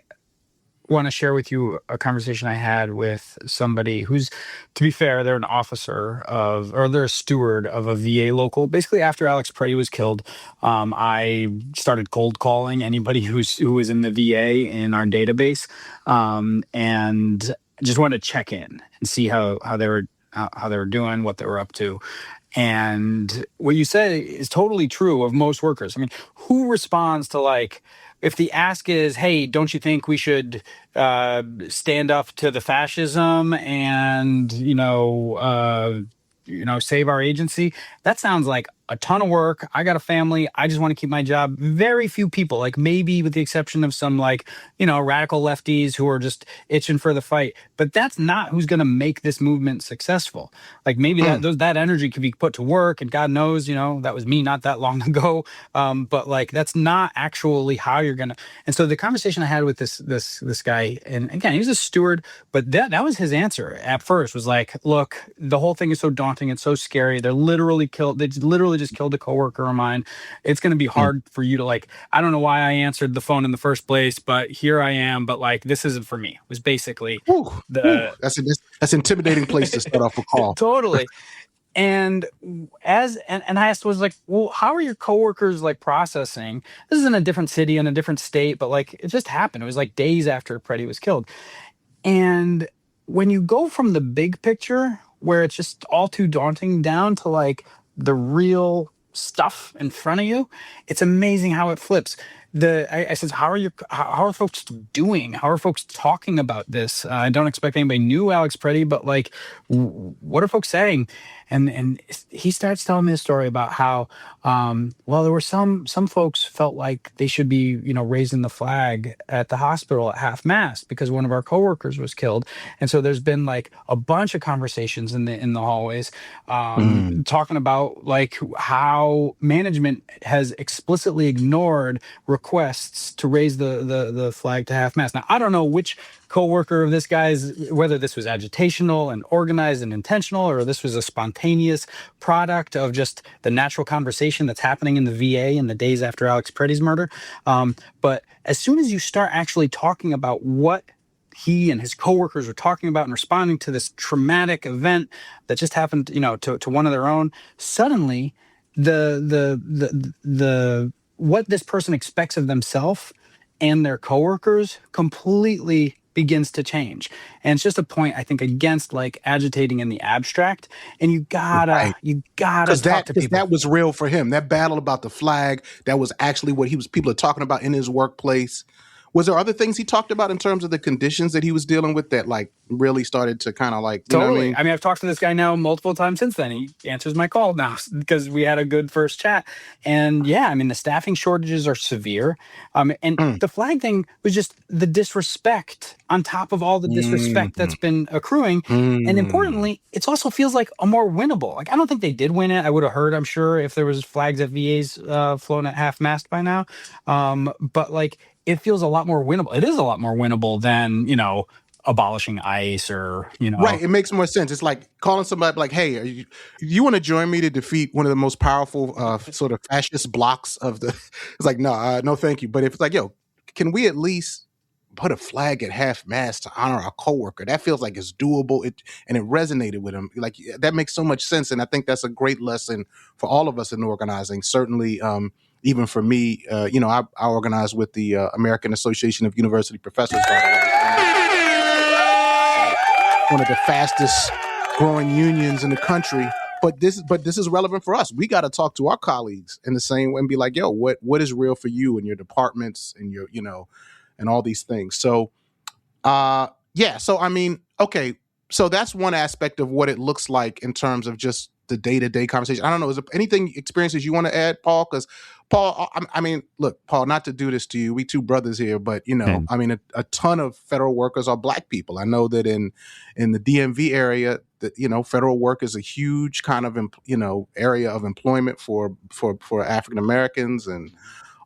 want to share with you a conversation I had with somebody who's, to be fair, they're an officer they're a steward of a VA local. Basically, after Alex Preddy was killed, I started cold calling anybody who was in the VA in our database, and just wanted to check in and see how they were doing, what they were up to. And what you said is totally true of most workers. Who responds to if the ask is, hey, don't you think we should stand up to the fascism and, save our agency? That sounds like a ton of work. I got a family. I just want to keep my job. Very few people, like maybe with the exception of some like, radical lefties who are just itching for the fight. But that's not who's going to make this movement successful. Like maybe that energy could be put to work, and God knows, that was me not that long ago. But like that's not actually how you're gonna. And so the conversation I had with this guy, and again, he was a steward, but that was his answer at first, was like, look, the whole thing is so daunting, it's so scary. They literally just killed a coworker of mine. It's gonna be hard for you to like, I don't know why I answered the phone in the first place, but here I am. But like this isn't for me. It was basically that's an intimidating place to start off a call. Totally. And I asked, was like, well, how are your coworkers like processing? This is in a different city, in a different state, but like it just happened. It was like days after Freddie was killed. And when you go from the big picture, where it's just all too daunting, down to like the real stuff in front of you, it's amazing how it flips. I said, how are folks doing? How are folks talking about this? I don't expect anybody knew Alex Preddy, but like, what are folks saying? And he starts telling me a story about how, there were some folks felt like they should be, raising the flag at the hospital at half-mast because one of our coworkers was killed. And so there's been like a bunch of conversations in the hallways, talking about like how management has explicitly ignored requests to raise the flag to half-mast. Now, I don't know which coworker of this guy's, whether this was agitational and organized and intentional, or this was a spontaneous product of just the natural conversation that's happening in the VA in the days after Alex Preddy's murder. But as soon as you start actually talking about what he and his coworkers were talking about and responding to this traumatic event that just happened, to one of their own, suddenly the what this person expects of themselves and their coworkers completely begins to change. And it's just a point, I think, against like agitating in the abstract. And you gotta talk to people. That was real for him. That battle about the flag, that was actually what people are talking about in his workplace. Was there other things he talked about in terms of the conditions that he was dealing with that like really started to kind of like, you know what I mean? I mean, I've talked to this guy now multiple times since then. He answers my call now because we had a good first chat. And yeah, I mean, the staffing shortages are severe. And the flag thing was just the disrespect on top of all the disrespect that's been accruing. And importantly, it also feels like a more winnable. Like, I don't think they did win it. I would have heard, I'm sure, if there was flags at VAs flown at half-mast by now. But like, it feels a lot more winnable. It is a lot more winnable than, abolishing ICE or, Right. It makes more sense. It's like calling somebody like, hey, you want to join me to defeat one of the most powerful sort of fascist blocks of the, it's like, no, thank you. But if it's like, yo, can we at least put a flag at half-mast to honor our coworker? That feels like it's doable. And it resonated with him. Like, that makes so much sense. And I think that's a great lesson for all of us in organizing. Certainly, even for me, I organize with the American Association of University Professors, by the way. One of the fastest growing unions in the country. But this is relevant for us. We got to talk to our colleagues in the same way and be like, yo, what is real for you and your departments and your, and all these things. So, so I mean, okay. So that's one aspect of what it looks like in terms of just the day-to-day conversation. I don't know. Is there anything, experiences you want to add, Paul? Because Paul, I mean, look, Paul, not to do this to you. We two brothers here, but I mean, a ton of federal workers are Black people. I know that in the DMV area, that federal work is a huge kind of area of employment for African Americans and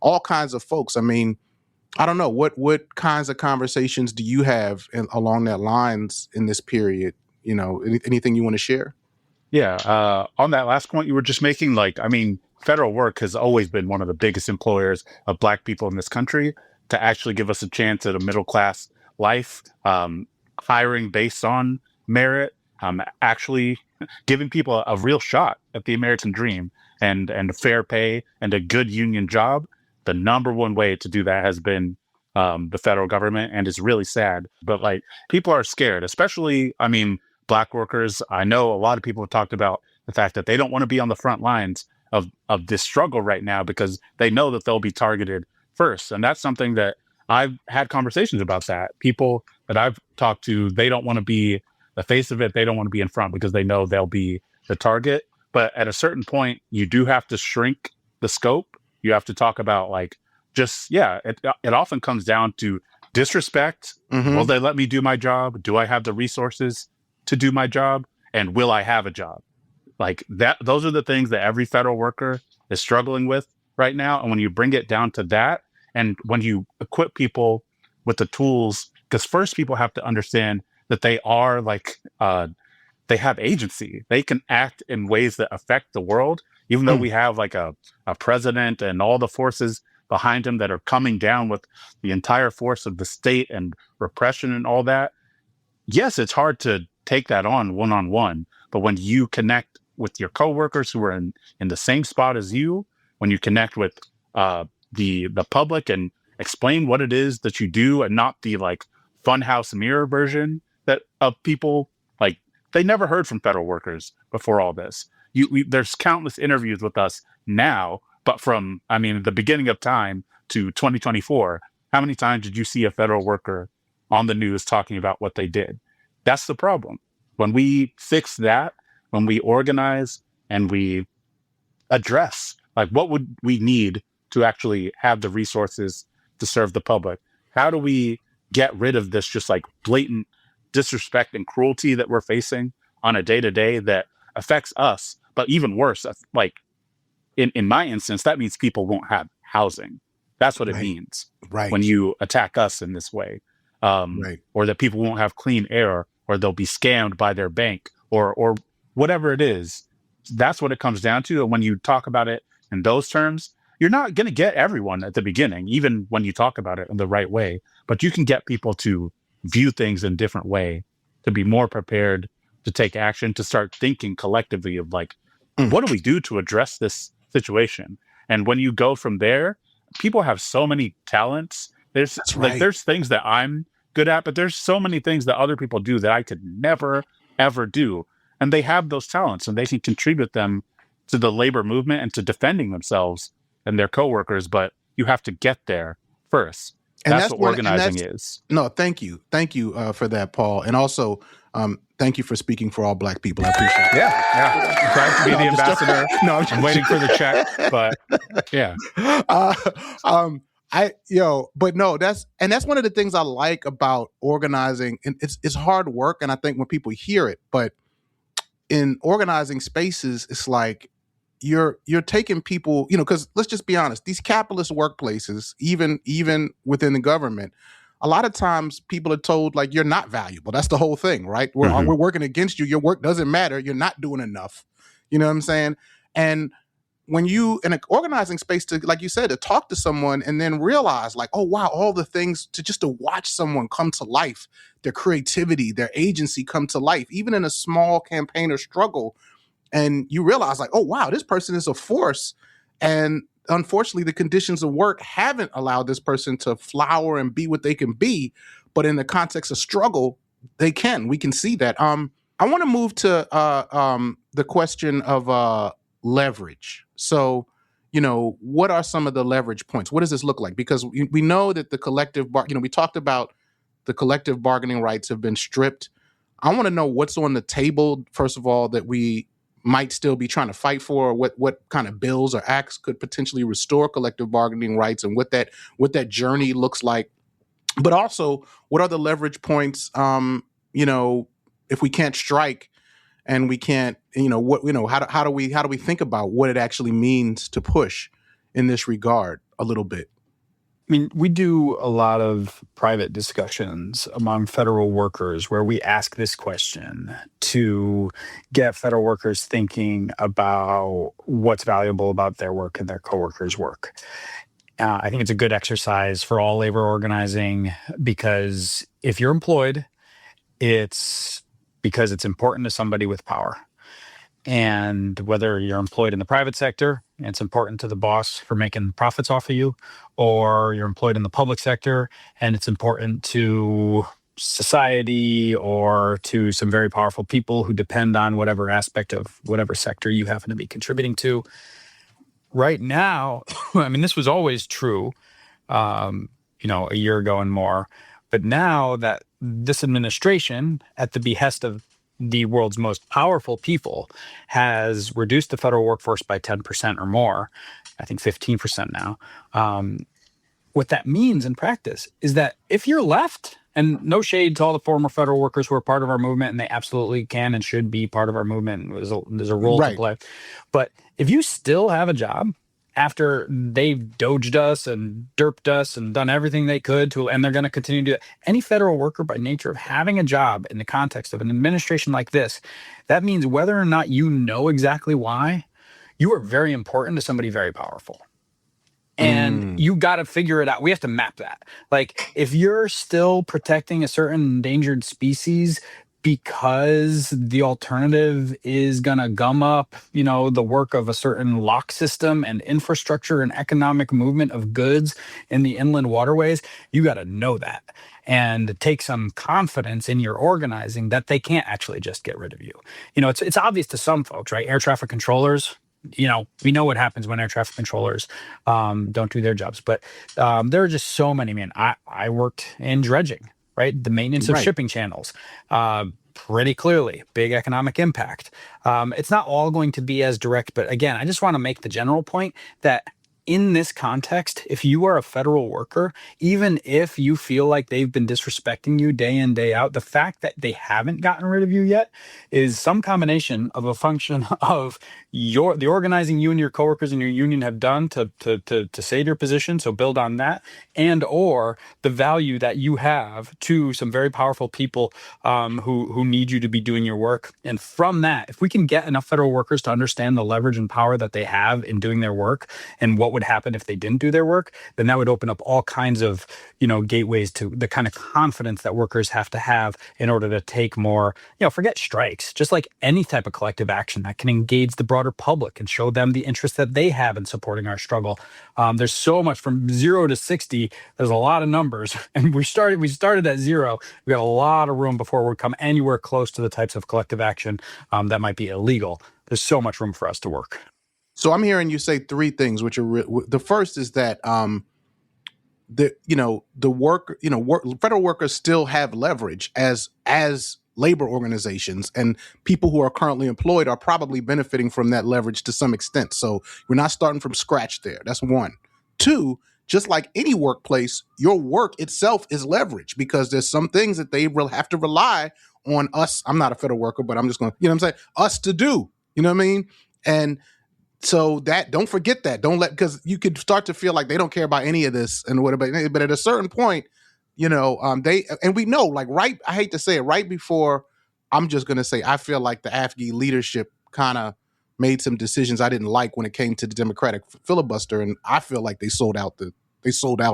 all kinds of folks. I mean, I don't know what kinds of conversations do you have along that lines in this period? Anything you want to share? Yeah. On that last point you were just making, like, I mean, federal work has always been one of the biggest employers of Black people in this country. To actually give us a chance at a middle class life, hiring based on merit, actually giving people a real shot at the American dream and fair pay and a good union job. The number one way to do that has been the federal government, and it's really sad. But like, people are scared, especially, I mean, Black workers. I know a lot of people have talked about the fact that they don't want to be on the front lines of this struggle right now because they know that they'll be targeted first. And that's something that I've had conversations about. That people that I've talked to, they don't want to be the face of it. They don't want to be in front because they know they'll be the target. But at a certain point, you do have to shrink the scope. You have to talk about like it often comes down to disrespect. Will they let me do my job? Do I have the resources to do my job? And will I have a job? Like that, those are the things that every federal worker is struggling with right now. And when you bring it down to that, and when you equip people with the tools, because first people have to understand that they are like, they have agency. They can act in ways that affect the world, even though we have like a president and all the forces behind him that are coming down with the entire force of the state and repression and all that. Yes, it's hard to take that on one-on-one, but when you connect with your coworkers who are in the same spot as you, when you connect with the public and explain what it is that you do, and not the like funhouse mirror version that of people like they never heard from federal workers before all this. There's countless interviews with us now, but from the beginning of time to 2024, how many times did you see a federal worker on the news talking about what they did? That's the problem. When we fix that, when we organize and we address, like, what would we need to actually have the resources to serve the public? How do we get rid of this just like blatant disrespect and cruelty that we're facing on a day-to-day that affects us? But even worse, like in my instance, that means people won't have housing. That's what it means when you attack us in this way. Or that people won't have clean air, or they'll be scammed by their bank, or whatever it is. That's what it comes down to. And when you talk about it in those terms, you're not going to get everyone at the beginning, even when you talk about it in the right way. But you can get people to view things in a different way, to be more prepared to take action, to start thinking collectively of like, what do we do to address this situation? And when you go from there, people have so many talents. There's there's things that I'm good at, but there's so many things that other people do that I could never, ever do. And they have those talents, and they can contribute them to the labor movement and to defending themselves and their coworkers. But you have to get there first. And that's what organizing is. No, thank you. Thank you for that, Paul. And also, thank you for speaking for all Black people. I appreciate it. Yeah. I'm trying to be the ambassador. No, I'm waiting for the check, but yeah. That's one of the things I like about organizing. And it's hard work. And I think when people hear it, but in organizing spaces, it's like you're taking people, because let's just be honest, these capitalist workplaces, even within the government, a lot of times people are told like, you're not valuable. That's the whole thing, right? We're working against you. Your work doesn't matter. You're not doing enough. You know what I'm saying? And when you in an organizing space, to, like you said, to talk to someone and then realize like, oh, wow, all the things to watch someone come to life, their creativity, their agency come to life, even in a small campaign or struggle. And you realize like, oh, wow, this person is a force. And unfortunately, the conditions of work haven't allowed this person to flower and be what they can be. But in the context of struggle, we can see that. I want to move to the question of leverage. So, what are some of the leverage points? What does this look like? Because we know that the collective, we talked about the collective bargaining rights have been stripped. I want to know what's on the table, first of all, that we might still be trying to fight for, what kind of bills or acts could potentially restore collective bargaining rights, and what that journey looks like. But also, what are the leverage points, if we can't strike and we can't, how do we think about what it actually means to push in this regard a little bit? I mean, we do a lot of private discussions among federal workers where we ask this question to get federal workers thinking about what's valuable about their work and their coworkers' work. I think it's a good exercise for all labor organizing, because if you're employed, it's because it's important to somebody with power. And whether you're employed in the private sector, it's important to the boss for making profits off of you, or you're employed in the public sector and it's important to society or to some very powerful people who depend on whatever aspect of whatever sector you happen to be contributing to. Right now, this was always true, a year ago and more. But now that this administration, at the behest of the world's most powerful people has reduced the federal workforce by 10% or more. I think 15% now. What that means in practice is that if you're left, and no shade to all the former federal workers who are part of our movement, and they absolutely can and should be part of our movement, there's a role to play. But if you still have a job after they've doged us and derped us and done everything they could to, and they're going to continue to do it, any federal worker by nature of having a job in the context of an administration like this, that means whether or not you know exactly why, you are very important to somebody very powerful. And you got to figure it out. We have to map that. Like, if you're still protecting a certain endangered species because the alternative is going to gum up, the work of a certain lock system and infrastructure and economic movement of goods in the inland waterways, you got to know that and take some confidence in your organizing that they can't actually just get rid of you. It's obvious to some folks, right? Air traffic controllers, we know what happens when air traffic controllers don't do their jobs. But there are just so many, man. I worked in dredging, right? The maintenance of shipping channels. Pretty clearly, big economic impact. It's not all going to be as direct, but again, I just want to make the general point that in this context, if you are a federal worker, even if you feel like they've been disrespecting you day in, day out, the fact that they haven't gotten rid of you yet is some combination of a function of the organizing you and your coworkers in your union have done to save your position, so build on that, and or the value that you have to some very powerful people who need you to be doing your work. And from that, if we can get enough federal workers to understand the leverage and power that they have in doing their work and what would happen if they didn't do their work, then that would open up all kinds of, gateways to the kind of confidence that workers have to have in order to take more, forget strikes, just like any type of collective action that can engage the broader public and show them the interest that they have in supporting our struggle. There's so much from 0 to 60. There's a lot of numbers, and we started at 0. We got a lot of room before we come anywhere close to the types of collective action that might be illegal. There's so much room for us to work. So I'm hearing you say three things, which are the first is that federal workers still have leverage as labor organizations, and people who are currently employed are probably benefiting from that leverage to some extent. So we're not starting from scratch there. That's one. Two, just like any workplace, your work itself is leverage because there's some things that they will have to rely on us. I'm not a federal worker, but I'm just going to, us to do, you know what I mean? And so that, don't forget that. Because you could start to feel like they don't care about any of this and whatever. But at a certain point, we know, I hate to say it, right before, I'm just going to say, I feel like the AFGE leadership kind of made some decisions I didn't like when it came to the Democratic filibuster. And I feel like they sold out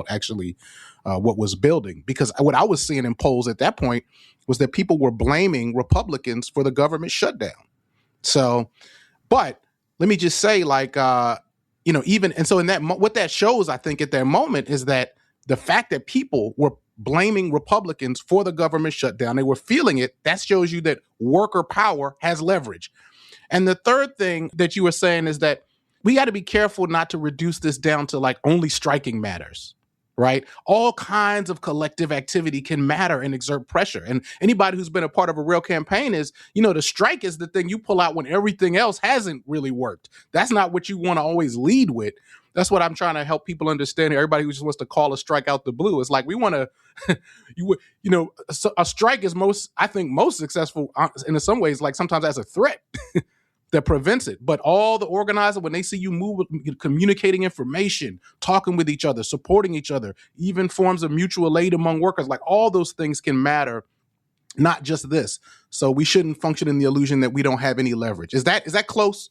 actually what was building, because what I was seeing in polls at that point was that people were blaming Republicans for the government shutdown. So, but let me just say, what that shows, I think, at that moment is that the fact that people were blaming Republicans for the government shutdown, they were feeling it. That shows you that worker power has leverage. And the third thing that you were saying is that we got to be careful not to reduce this down to only striking matters, right? All kinds of collective activity can matter and exert pressure. And anybody who's been a part of a real campaign is, the strike is the thing you pull out when everything else hasn't really worked. That's not what you want to always lead with. That's what I'm trying to help people understand. Everybody who just wants to call a strike out the blue. It's like, we want to, a strike is most successful in some ways, sometimes as a threat that prevents it. But all the organizers, when they see you move, communicating information, talking with each other, supporting each other, even forms of mutual aid among workers, all those things can matter, not just this. So we shouldn't function in the illusion that we don't have any leverage. Is that close?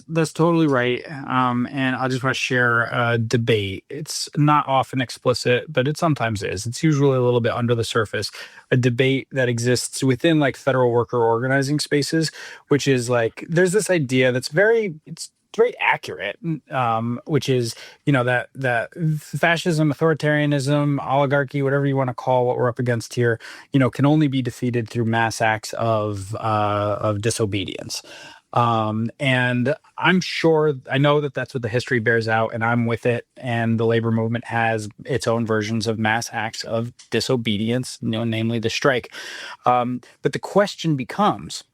That's totally right. And I just want to share a debate. It's not often explicit, but it sometimes is. It's usually a little bit under the surface. A debate that exists within federal worker organizing spaces, which is there's this idea that's very accurate, which is, that fascism, authoritarianism, oligarchy, whatever you want to call what we're up against here, can only be defeated through mass acts of disobedience. And I'm sure, I know that that's what the history bears out, and I'm with it. And the labor movement has its own versions of mass acts of disobedience, namely the strike. But the question becomes,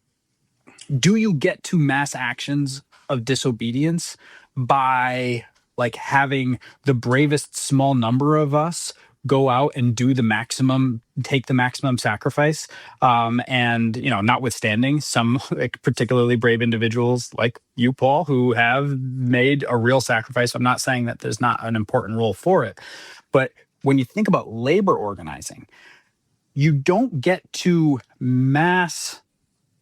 do you get to mass actions of disobedience by like having the bravest small number of us go out and do the maximum, take the maximum sacrifice? And, notwithstanding some like particularly brave individuals like you, Paul, who have made a real sacrifice. I'm not saying that there's not an important role for it. But when you think about labor organizing, you don't get to mass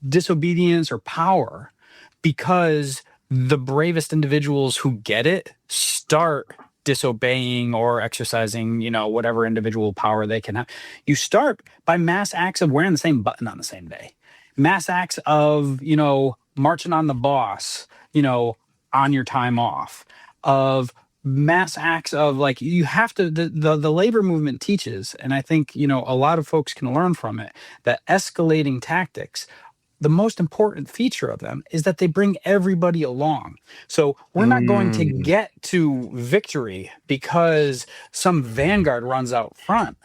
disobedience or power because the bravest individuals who get it start disobeying or exercising, whatever individual power they can have. You start by mass acts of wearing the same button on the same day, mass acts of, marching on the boss, on your time off, of mass acts of like, you have to, the labor movement teaches, and I think, a lot of folks can learn from it, that escalating tactics, the most important feature of them is that they bring everybody along. So we're not going to get to victory because some vanguard runs out front.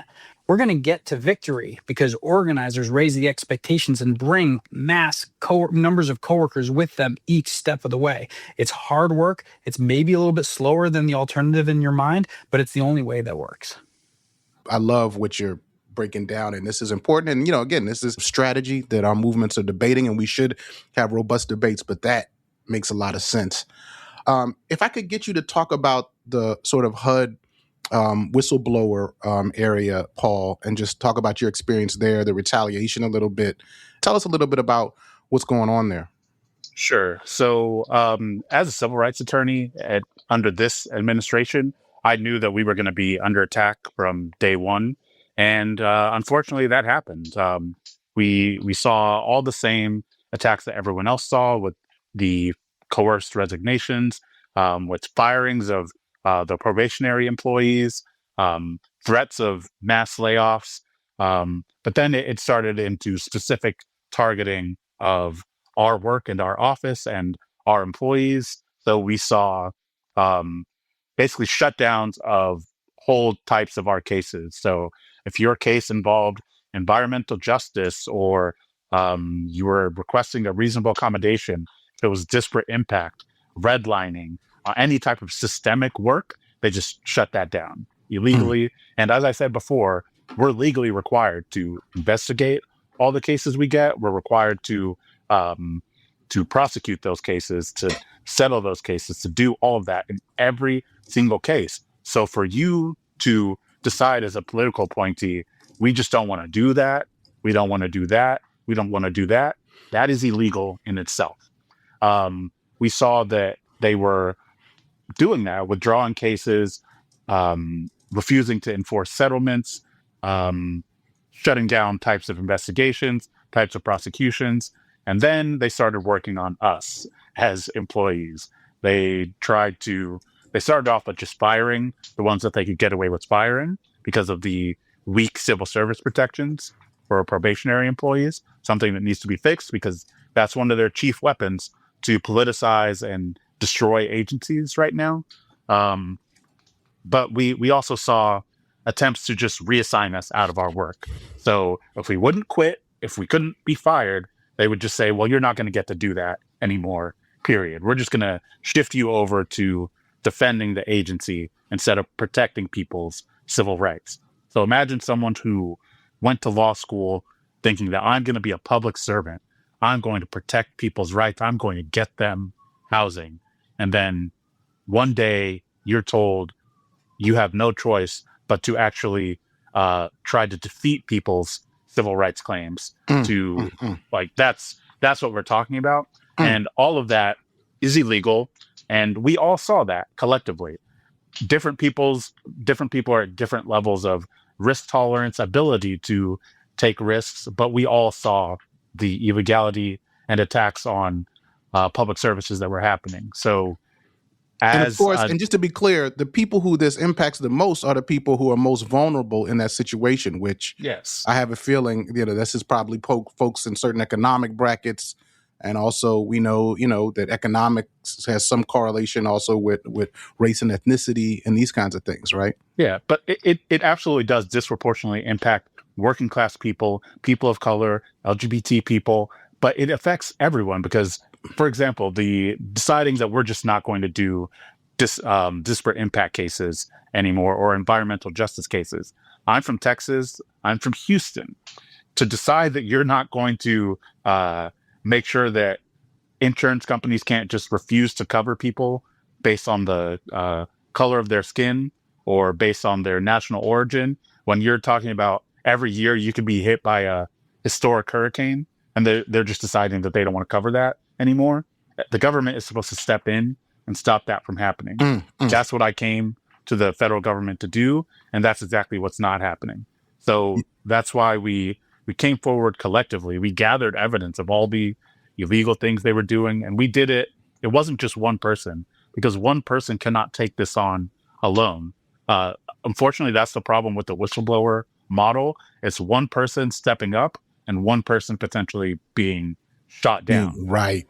We're going to get to victory because organizers raise the expectations and bring mass numbers of coworkers with them each step of the way. It's hard work. It's maybe a little bit slower than the alternative in your mind, but it's the only way that works. I love what you're breaking down, and this is important. And, again, this is strategy that our movements are debating, and we should have robust debates, but that makes a lot of sense. If I could get you to talk about the sort of HUD whistleblower area, Paul, and just talk about your experience there, the retaliation a little bit. Tell us a little bit about what's going on there. Sure. So as a civil rights attorney under this administration, I knew that we were going to be under attack from day one. And unfortunately, that happened. We saw all the same attacks that everyone else saw, with the coerced resignations, with firings of the probationary employees, threats of mass layoffs. But then it started into specific targeting of our work and our office and our employees. So we saw basically shutdowns of whole types of our cases. So if your case involved environmental justice, or you were requesting a reasonable accommodation, if it was disparate impact, redlining, any type of systemic work, they just shut that down illegally. And as I said before, we're legally required to investigate all the cases we get. We're required to prosecute those cases, to settle those cases, to do all of that in every single case. So for you to decide as a political appointee, we just don't want to do that, we don't want to do that, we don't want to do that, that is illegal in itself. We saw that they were doing that, withdrawing cases, refusing to enforce settlements, shutting down types of investigations, types of prosecutions. And then they started working on us as employees. They started off with just firing the ones that they could get away with firing because of the weak civil service protections for probationary employees, something that needs to be fixed because that's one of their chief weapons to politicize and destroy agencies right now. But we also saw attempts to just reassign us out of our work. So if we wouldn't quit, if we couldn't be fired, they would just say, well, you're not going to get to do that anymore, period. We're just going to shift you over to defending the agency instead of protecting people's civil rights. So imagine someone who went to law school thinking that I'm going to be a public servant. I'm going to protect people's rights. I'm going to get them housing. And then one day you're told you have no choice but to actually try to defeat people's civil rights claims. Like that's what we're talking about. And all of that is illegal. And we all saw that collectively. Different people are at different levels of risk tolerance, ability to take risks, but we all saw the illegality and attacks on public services that were happening. So and of course, and just to be clear, the people who this impacts the most are the people who are most vulnerable in that situation, which yes, I have a feeling, this is probably folks in certain economic brackets, And also, we know, that economics has some correlation also with race and ethnicity and these kinds of things, right? Yeah, but it absolutely does disproportionately impact working class people, people of color, LGBT people, but it affects everyone because, for example, the deciding that we're just not going to do disparate impact cases anymore or environmental justice cases. I'm from Texas. I'm from Houston. To decide that you're not going to make sure that insurance companies can't just refuse to cover people based on the color of their skin or based on their national origin, when you're talking about every year you could be hit by a historic hurricane and they're just deciding that they don't want to cover that anymore. The government is supposed to step in and stop that from happening. That's what I came to the federal government to do, and that's exactly what's not happening. So that's why we came forward collectively. We gathered evidence of all the illegal things they were doing, and we did it. It wasn't just one person, because one person cannot take this on alone. Unfortunately, that's the problem with the whistleblower model. It's one person stepping up and one person potentially being shot down. Right.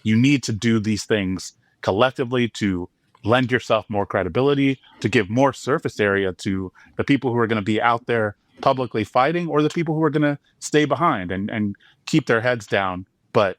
You need to do these things collectively to lend yourself more credibility, to give more surface area to the people who are going to be out there publicly fighting, or the people who are going to stay behind and keep their heads down, but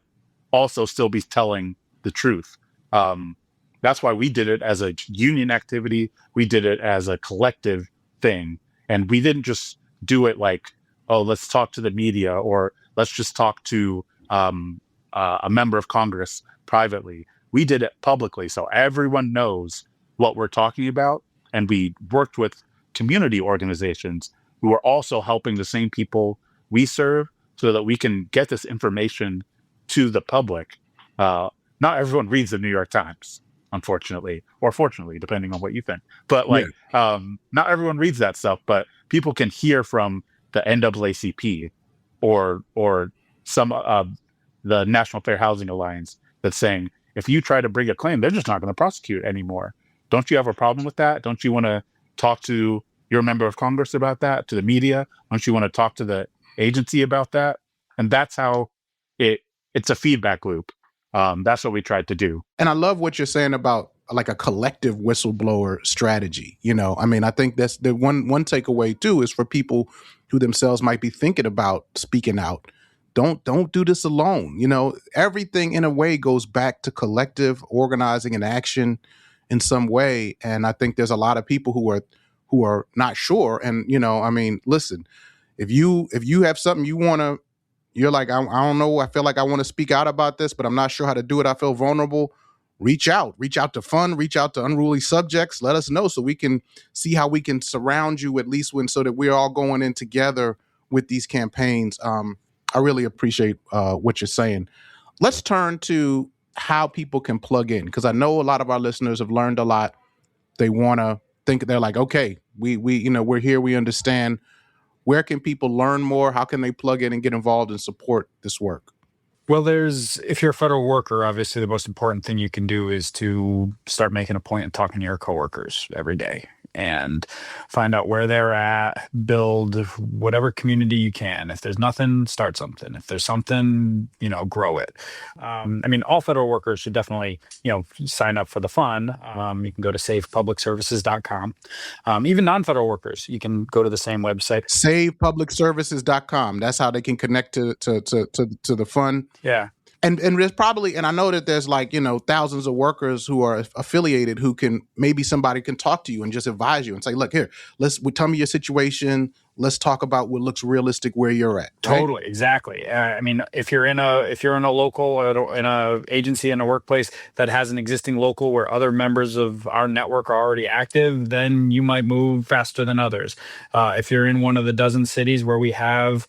also still be telling the truth. That's why we did it as a union activity. We did it as a collective thing. And we didn't just do it like, oh, let's talk to the media, or let's just talk to a member of Congress privately. We did it publicly, so everyone knows what we're talking about. And we worked with community organizations who are also helping the same people we serve, so that we can get this information to the public. Not everyone reads the New York Times, unfortunately, or fortunately, depending on what you think. But not everyone reads that stuff, but people can hear from the NAACP or some the National Fair Housing Alliance that's saying, if you try to bring a claim, they're just not going to prosecute anymore. Don't you have a problem with that? Don't you want to talk to your member of Congress about that, to the media? Don't you want to talk to the agency about that? And that's how it's a feedback loop. That's what we tried to do. And I love what you're saying about like a collective whistleblower strategy. I think that's the one takeaway too, is for people who themselves might be thinking about speaking out. Don't do this alone. Everything in a way goes back to collective organizing and action in some way. And I think there's a lot of people who are not sure. And, listen, if you have something you're like, I don't know, I feel like I want to speak out about this, but I'm not sure how to do it. I feel vulnerable. Reach out to FUN, reach out to Unruly Subjects. Let us know so we can see how we can surround you, at least so that we're all going in together with these campaigns. I really appreciate what you're saying. Let's turn to how people can plug in, because I know a lot of our listeners have learned a lot. They want to think, they're like, okay, we're here, we understand. Where can people learn more? How can they plug in and get involved and support this work? Well, if you're a federal worker, obviously the most important thing you can do is to start making a point of talking to your coworkers every day and find out where they're at, build whatever community you can. If there's nothing, start something. If there's something, grow it. All federal workers should definitely, sign up for the fund. You can go to savepublicservices.com. Even non-federal workers, you can go to the same website. Savepublicservices.com. That's how they can connect to the fund. Yeah. And there's probably, and I know that there's thousands of workers who are affiliated who maybe somebody can talk to you and just advise you and say, look, here, tell me your situation. Let's talk about what looks realistic where you're at. Right? Totally, exactly. If you're in a local or in a agency in a workplace that has an existing local where other members of our network are already active, then you might move faster than others. If you're in one of the dozen cities where we have,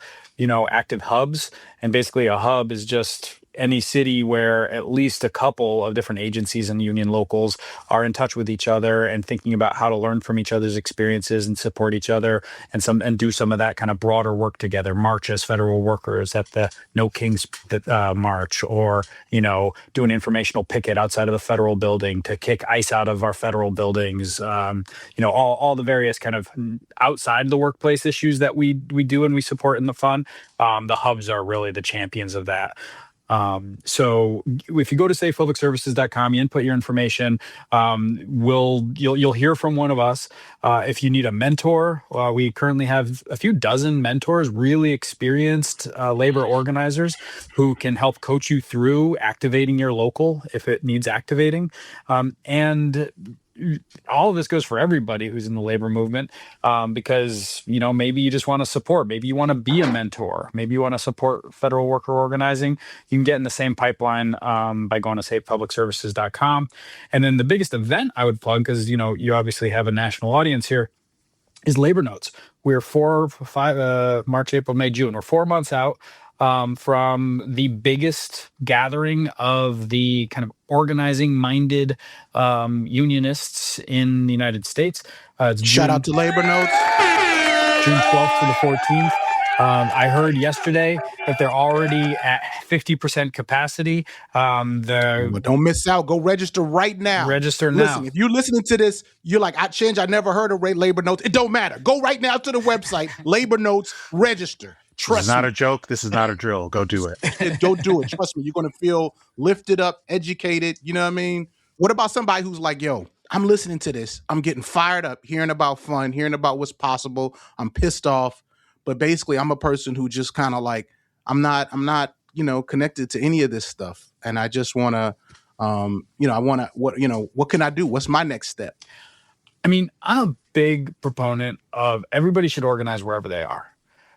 active hubs, and basically a hub is just any city where at least a couple of different agencies and union locals are in touch with each other and thinking about how to learn from each other's experiences and support each other and do some of that kind of broader work together. March as federal workers at the No Kings March, or do an informational picket outside of the federal building to kick ICE out of our federal buildings. All the various kind of outside the workplace issues that we do and we support in the fund. The hubs are really the champions of that. So if you go to safepublicservices.com, you input your information, you'll hear from one of us. If you need a mentor, we currently have a few dozen mentors, really experienced labor organizers who can help coach you through activating your local if it needs activating. And all of this goes for everybody who's in the labor movement, because maybe you just want to support, maybe you want to be a mentor, maybe you want to support federal worker organizing. You can get in the same pipeline by going to safepublicservices.com. And then the biggest event I would plug, because you obviously have a national audience here, is Labor Notes. We're March, April, May, June. We're 4 months out from the biggest gathering of the kind of organizing-minded unionists in the United States. Shout out to Labor Notes. June 12th to the 14th. I heard yesterday that they're already at 50% capacity. Don't miss out. Go register right now. Register now. Listen, if you're listening to this, you're like, I never heard of Labor Notes. It don't matter. Go right now to the website, Labor Notes, register. Trust me. This is not a joke. This is not a drill. Go do it. Don't do it. Trust me. You're going to feel lifted up, educated. You know what I mean? What about somebody who's like, yo, I'm listening to this. I'm getting fired up, hearing about fun, hearing about what's possible. I'm pissed off. But basically, I'm a person who just kind of like, I'm not, connected to any of this stuff. And I just want to, what can I do? What's my next step? I mean, I'm a big proponent of everybody should organize wherever they are.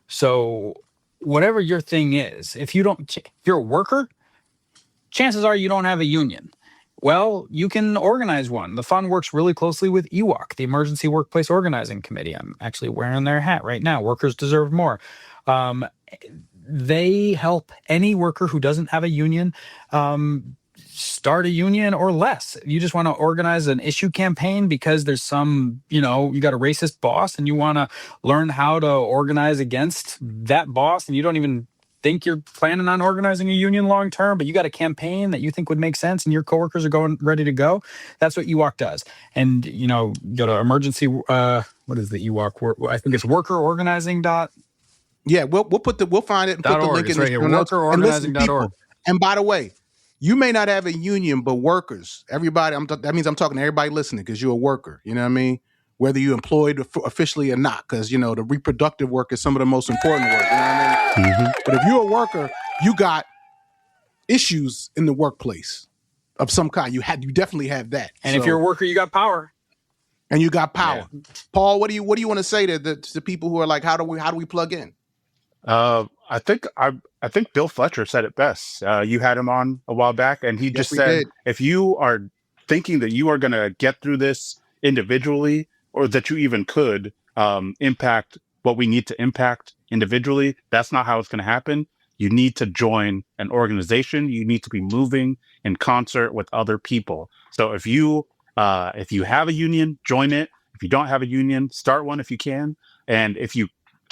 So whatever your thing is, if you're a worker, chances are you don't have a union. Well, you can organize one. The fund works really closely with EWOC, the Emergency Workplace Organizing Committee. I'm actually wearing their hat right now. Workers deserve more. They help any worker who doesn't have a union start a union or less. You just want to organize an issue campaign because there's some, you got a racist boss and you want to learn how to organize against that boss, and you don't even think you're planning on organizing a union long term, but you got a campaign that you think would make sense and your coworkers are ready to go. That's what EWOC does. And go to emergency what is the EWOC? I think it's workerorganizing. Yeah, we'll find it and put the link in right here. Workerorganizing.org. And by the way, you may not have a union, but workers, everybody, that means I'm talking to everybody listening because you're a worker. You know what I mean? Whether you're employed officially or not, because, the reproductive work is some of the most important work. You know what I mean? Mm-hmm. But if you're a worker, you got issues in the workplace of some kind. You definitely have that. And if you're a worker, you got power. And you got power. Yeah. Paul, what do you want to say to the people who are like, how do we plug in? I think Bill Fletcher said it best. You had him on a while back, and he just said, if you are thinking that you are going to get through this individually, or that you even could impact what we need to impact individually, that's not how it's going to happen. You need to join an organization. You need to be moving in concert with other people. So if you have a union, join it. If you don't have a union, start one if you can. And if you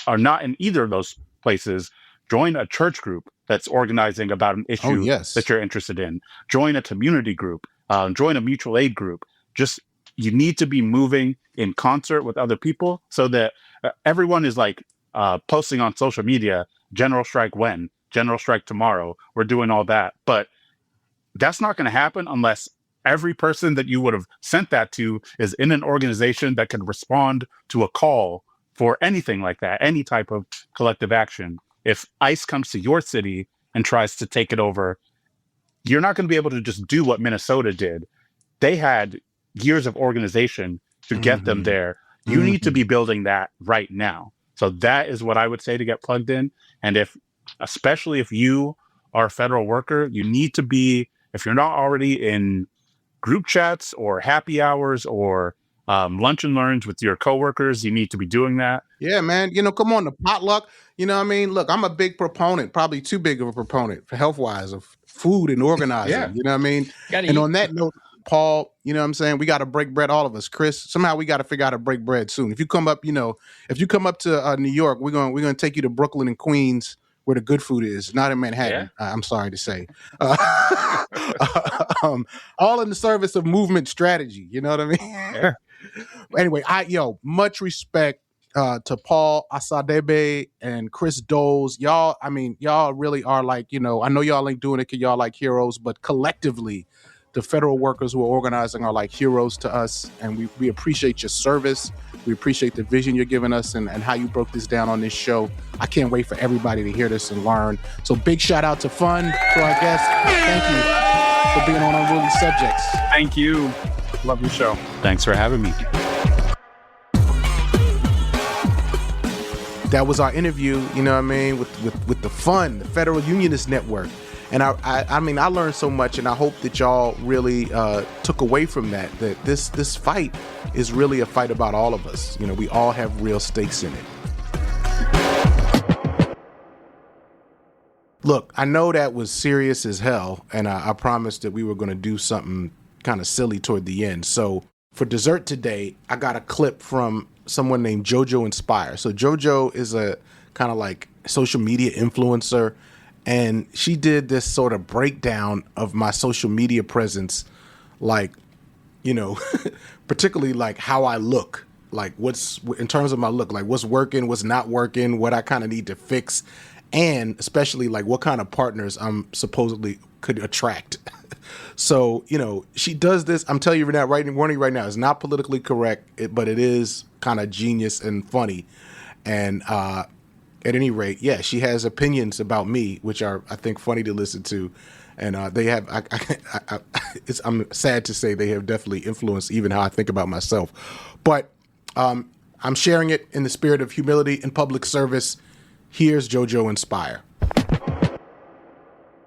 are not in either of those places, join a church group that's organizing about an issue that you're interested in. Join a community group. Join a mutual aid group. You need to be moving in concert with other people so that everyone is like posting on social media, general strike when, general strike tomorrow, we're doing all that. But that's not going to happen unless every person that you would have sent that to is in an organization that can respond to a call for anything like that, any type of collective action. If ICE comes to your city and tries to take it over, you're not going to be able to just do what Minnesota did. They had years of organization to get them there. You need to be building that right now. So that is what I would say to get plugged in. And especially if you are a federal worker, you need to be, if you're not already in group chats or happy hours or lunch and learns with your coworkers, you need to be doing that. Yeah, man. Come on, the potluck. You know what I mean? Look, I'm a big proponent, probably too big of a proponent for health-wise of food and organizing. Yeah. You know what I mean? And on that note, Paul, you know what I'm saying? We got to break bread, all of us. Chris, somehow we got to figure out how to break bread soon. If you come up, to New York, we're going to take you to Brooklyn and Queens, where the good food is, not in Manhattan. Yeah. I'm sorry to say. All in the service of movement strategy. You know what I mean? Yeah. Anyway, much respect to Paul Osadebe and Chris Dols. Y'all, y'all really are like, I know y'all ain't doing it because y'all like heroes, but collectively, the federal workers who are organizing are like heroes to us. And we appreciate your service. We appreciate the vision you're giving us and how you broke this down on this show. I can't wait for everybody to hear this and learn. So big shout out to Fun, to our guest. Thank you for being on Unruly Subjects. Thank you. Love your show. Thanks for having me. That was our interview, with the Fun, the Federal Unionist Network. And I learned so much, and I hope that y'all really took away from that this fight is really a fight about all of us. We all have real stakes in it. Look, I know that was serious as hell, and I promised that we were going to do something kind of silly toward the end. So for dessert today, I got a clip from someone named JoJo Inspire. So JoJo is a kind of like social media influencer, and she did this sort of breakdown of my social media presence, like, particularly like how I look, like what's in terms of my look, like what's working, what's not working, what I kind of need to fix, and especially like what kind of partners I'm supposedly could attract. So, she does this. I'm telling you warning right now, it's not politically correct, but it is kind of genius and funny. And at any rate, yeah, she has opinions about me, which are, I think, funny to listen to. And they have, I'm sad to say they have definitely influenced even how I think about myself. But I'm sharing it in the spirit of humility and public service. Here's JoJo Inspire.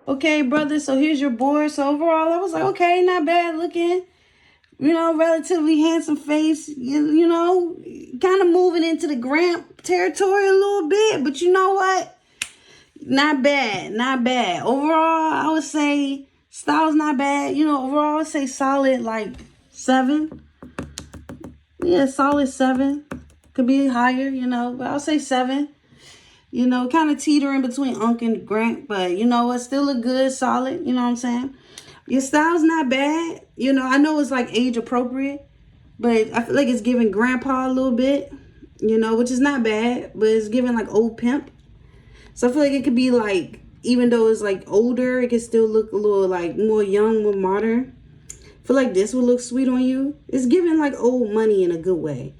Okay, brother, so here's your board. So overall, I was like, okay, not bad looking. Relatively handsome face. Kind of moving into the Gramp territory a little bit. But you know what? Not bad, not bad. Overall, I would say style's not bad. Overall, I would say solid, like 7. Yeah, solid 7. Could be higher, but I'll say 7. Kind of teetering between Unc and Grant, but it still look good, solid, you know what I'm saying? Your style's not bad. I know it's like age appropriate, but I feel like it's giving grandpa a little bit, which is not bad, but it's giving like old pimp. So I feel like it could be like, even though it's like older, it could still look a little like more young, more modern. I feel like this would look sweet on you. It's giving like old money in a good way.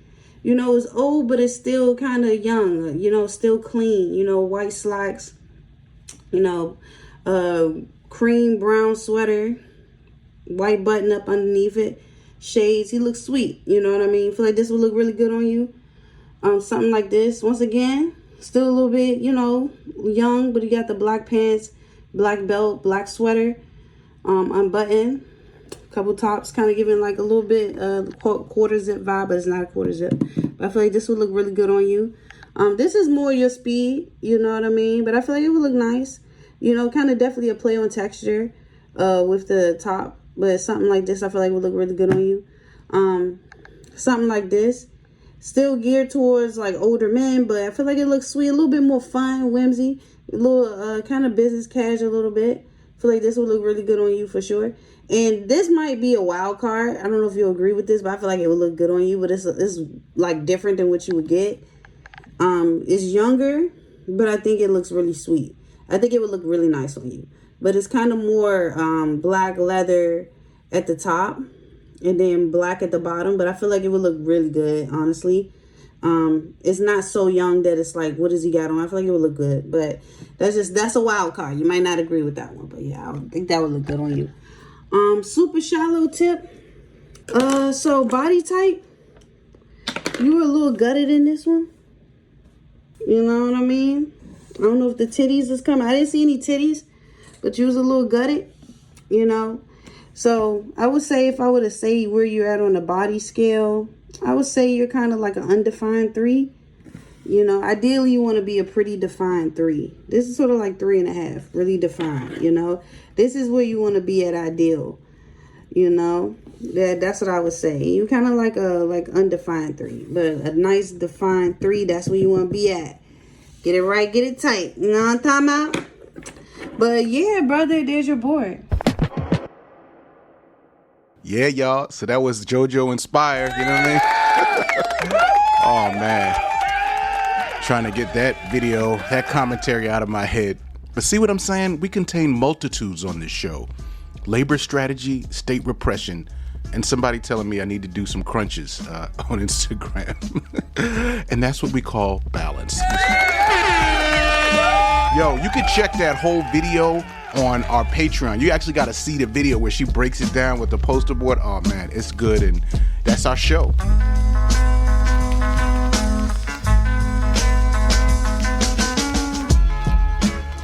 It's old, but it's still kind of young, still clean, white slacks, cream brown sweater, white button up underneath it, shades. He looks sweet, you know what I mean? I feel like this would look really good on you. Something like this. Once again, still a little bit, young, but you got the black pants, black belt, black sweater, unbuttoned. Couple tops, kind of giving like a little bit quarter zip vibe, but it's not a quarter zip. But I feel like this would look really good on you. This is more your speed, you know what I mean? But I feel like it would look nice. Kind of definitely a play on texture with the top. But something like this, I feel like would look really good on you. Something like this, still geared towards like older men, but I feel like it looks sweet, a little bit more fun, whimsy, a little kind of business casual a little bit. I feel like this would look really good on you for sure. And this might be a wild card. I don't know if you agree with this, but I feel like it would look good on you. But it's like different than what you would get. It's younger, but I think it looks really sweet. I think it would look really nice on you. But it's kind of more black leather at the top and then black at the bottom. But I feel like it would look really good, honestly. It's not so young that it's like, what does he got on? I feel like it would look good. But that's a wild card. You might not agree with that one. But yeah, I think that would look good on you. Super shallow tip. So body type, you were a little gutted in this one. You know what I mean? I don't know if the titties is coming. I didn't see any titties, but you was a little gutted, So I would say, if I were to say where you're at on the body scale, I would say you're kind of like an undefined 3. Ideally you want to be a pretty defined 3. This is sort of like 3.5, really defined, This is where you want to be at ideal, That's what I would say. You kind of like a undefined 3, but a nice defined 3, that's where you want to be at. Get it right, get it tight. You know what I'm talking about? But yeah, brother, there's your board. Yeah, y'all. So that was JoJo Inspire. You know what I mean? Oh, man. trying to get that video, that commentary out of my head. But see what I'm saying? We contain multitudes on this show. Labor strategy, state repression, and somebody telling me I need to do some crunches on Instagram. And that's what we call balance. Yo, you can check that whole video on our Patreon. You actually got to see the video where she breaks it down with the poster board. Oh man, it's good, and that's our show.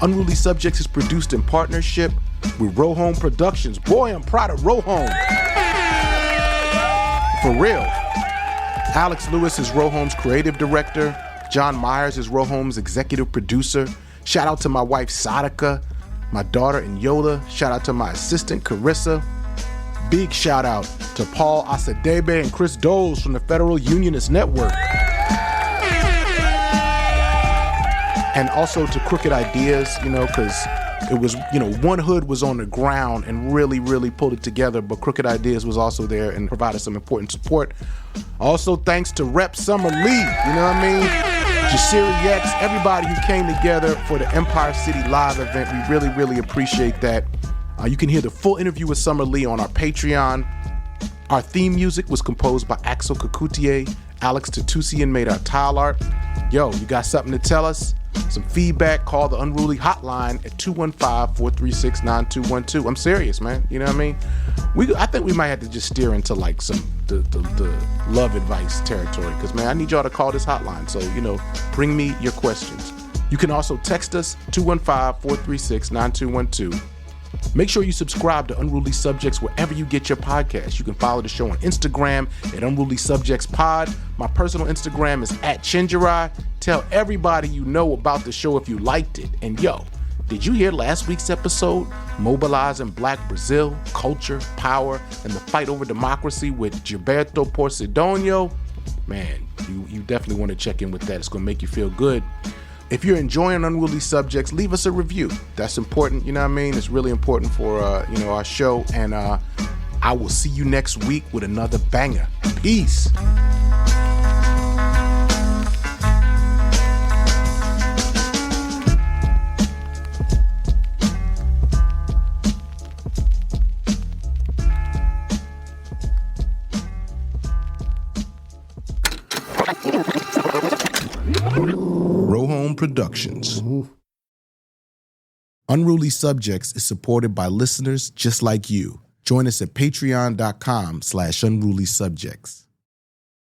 Unruly Subjects is produced in partnership with Rohome Productions. Boy, I'm proud of Rohome. For real. Alex Lewis is Rohome's creative director. John Myers is Rohome's executive producer. Shout out to my wife, Sadaka, my daughter, Yola. Shout out to my assistant, Carissa. Big shout out to Paul Osadebe and Chris Dols from the Federal Unionist Network. And also to Crooked Ideas, because it was, One Hood was on the ground and really, really pulled it together, but Crooked Ideas was also there and provided some important support. Also, thanks to Rep Summer Lee, you know what I mean? Jasiri X, everybody who came together for the Empire City Live event. We really, really appreciate that. You can hear the full interview with Summer Lee on our Patreon. Our theme music was composed by Axel Kakutier. Alex Tatusian made our tile art. Yo, you got something to tell us? Some feedback, call the Unruly Hotline at 215-436-9212. I'm serious, man. You know what I mean? I think we might have to just steer into like some the love advice territory, because man, I need y'all to call this hotline. So, bring me your questions. You can also text us 215-436-9212. Make sure you subscribe to Unruly Subjects wherever you get your podcasts. You can follow the show on Instagram at Unruly Subjects Pod. My personal Instagram is @Chinjirai. Tell everybody you know about the show if you liked it. And yo, did you hear last week's episode? Mobilizing Black Brazil, Culture, Power, and the Fight Over Democracy with Gilberto Porcidonio? Man, you definitely want to check in with that. It's going to make you feel good. If you're enjoying Unruly Subjects, leave us a review. That's important, you know what I mean? It's really important for, our show. And I will see you next week with another banger. Peace. Rohome Productions. Unruly Subjects is supported by listeners just like you. Join us at patreon.com/unrulysubjects.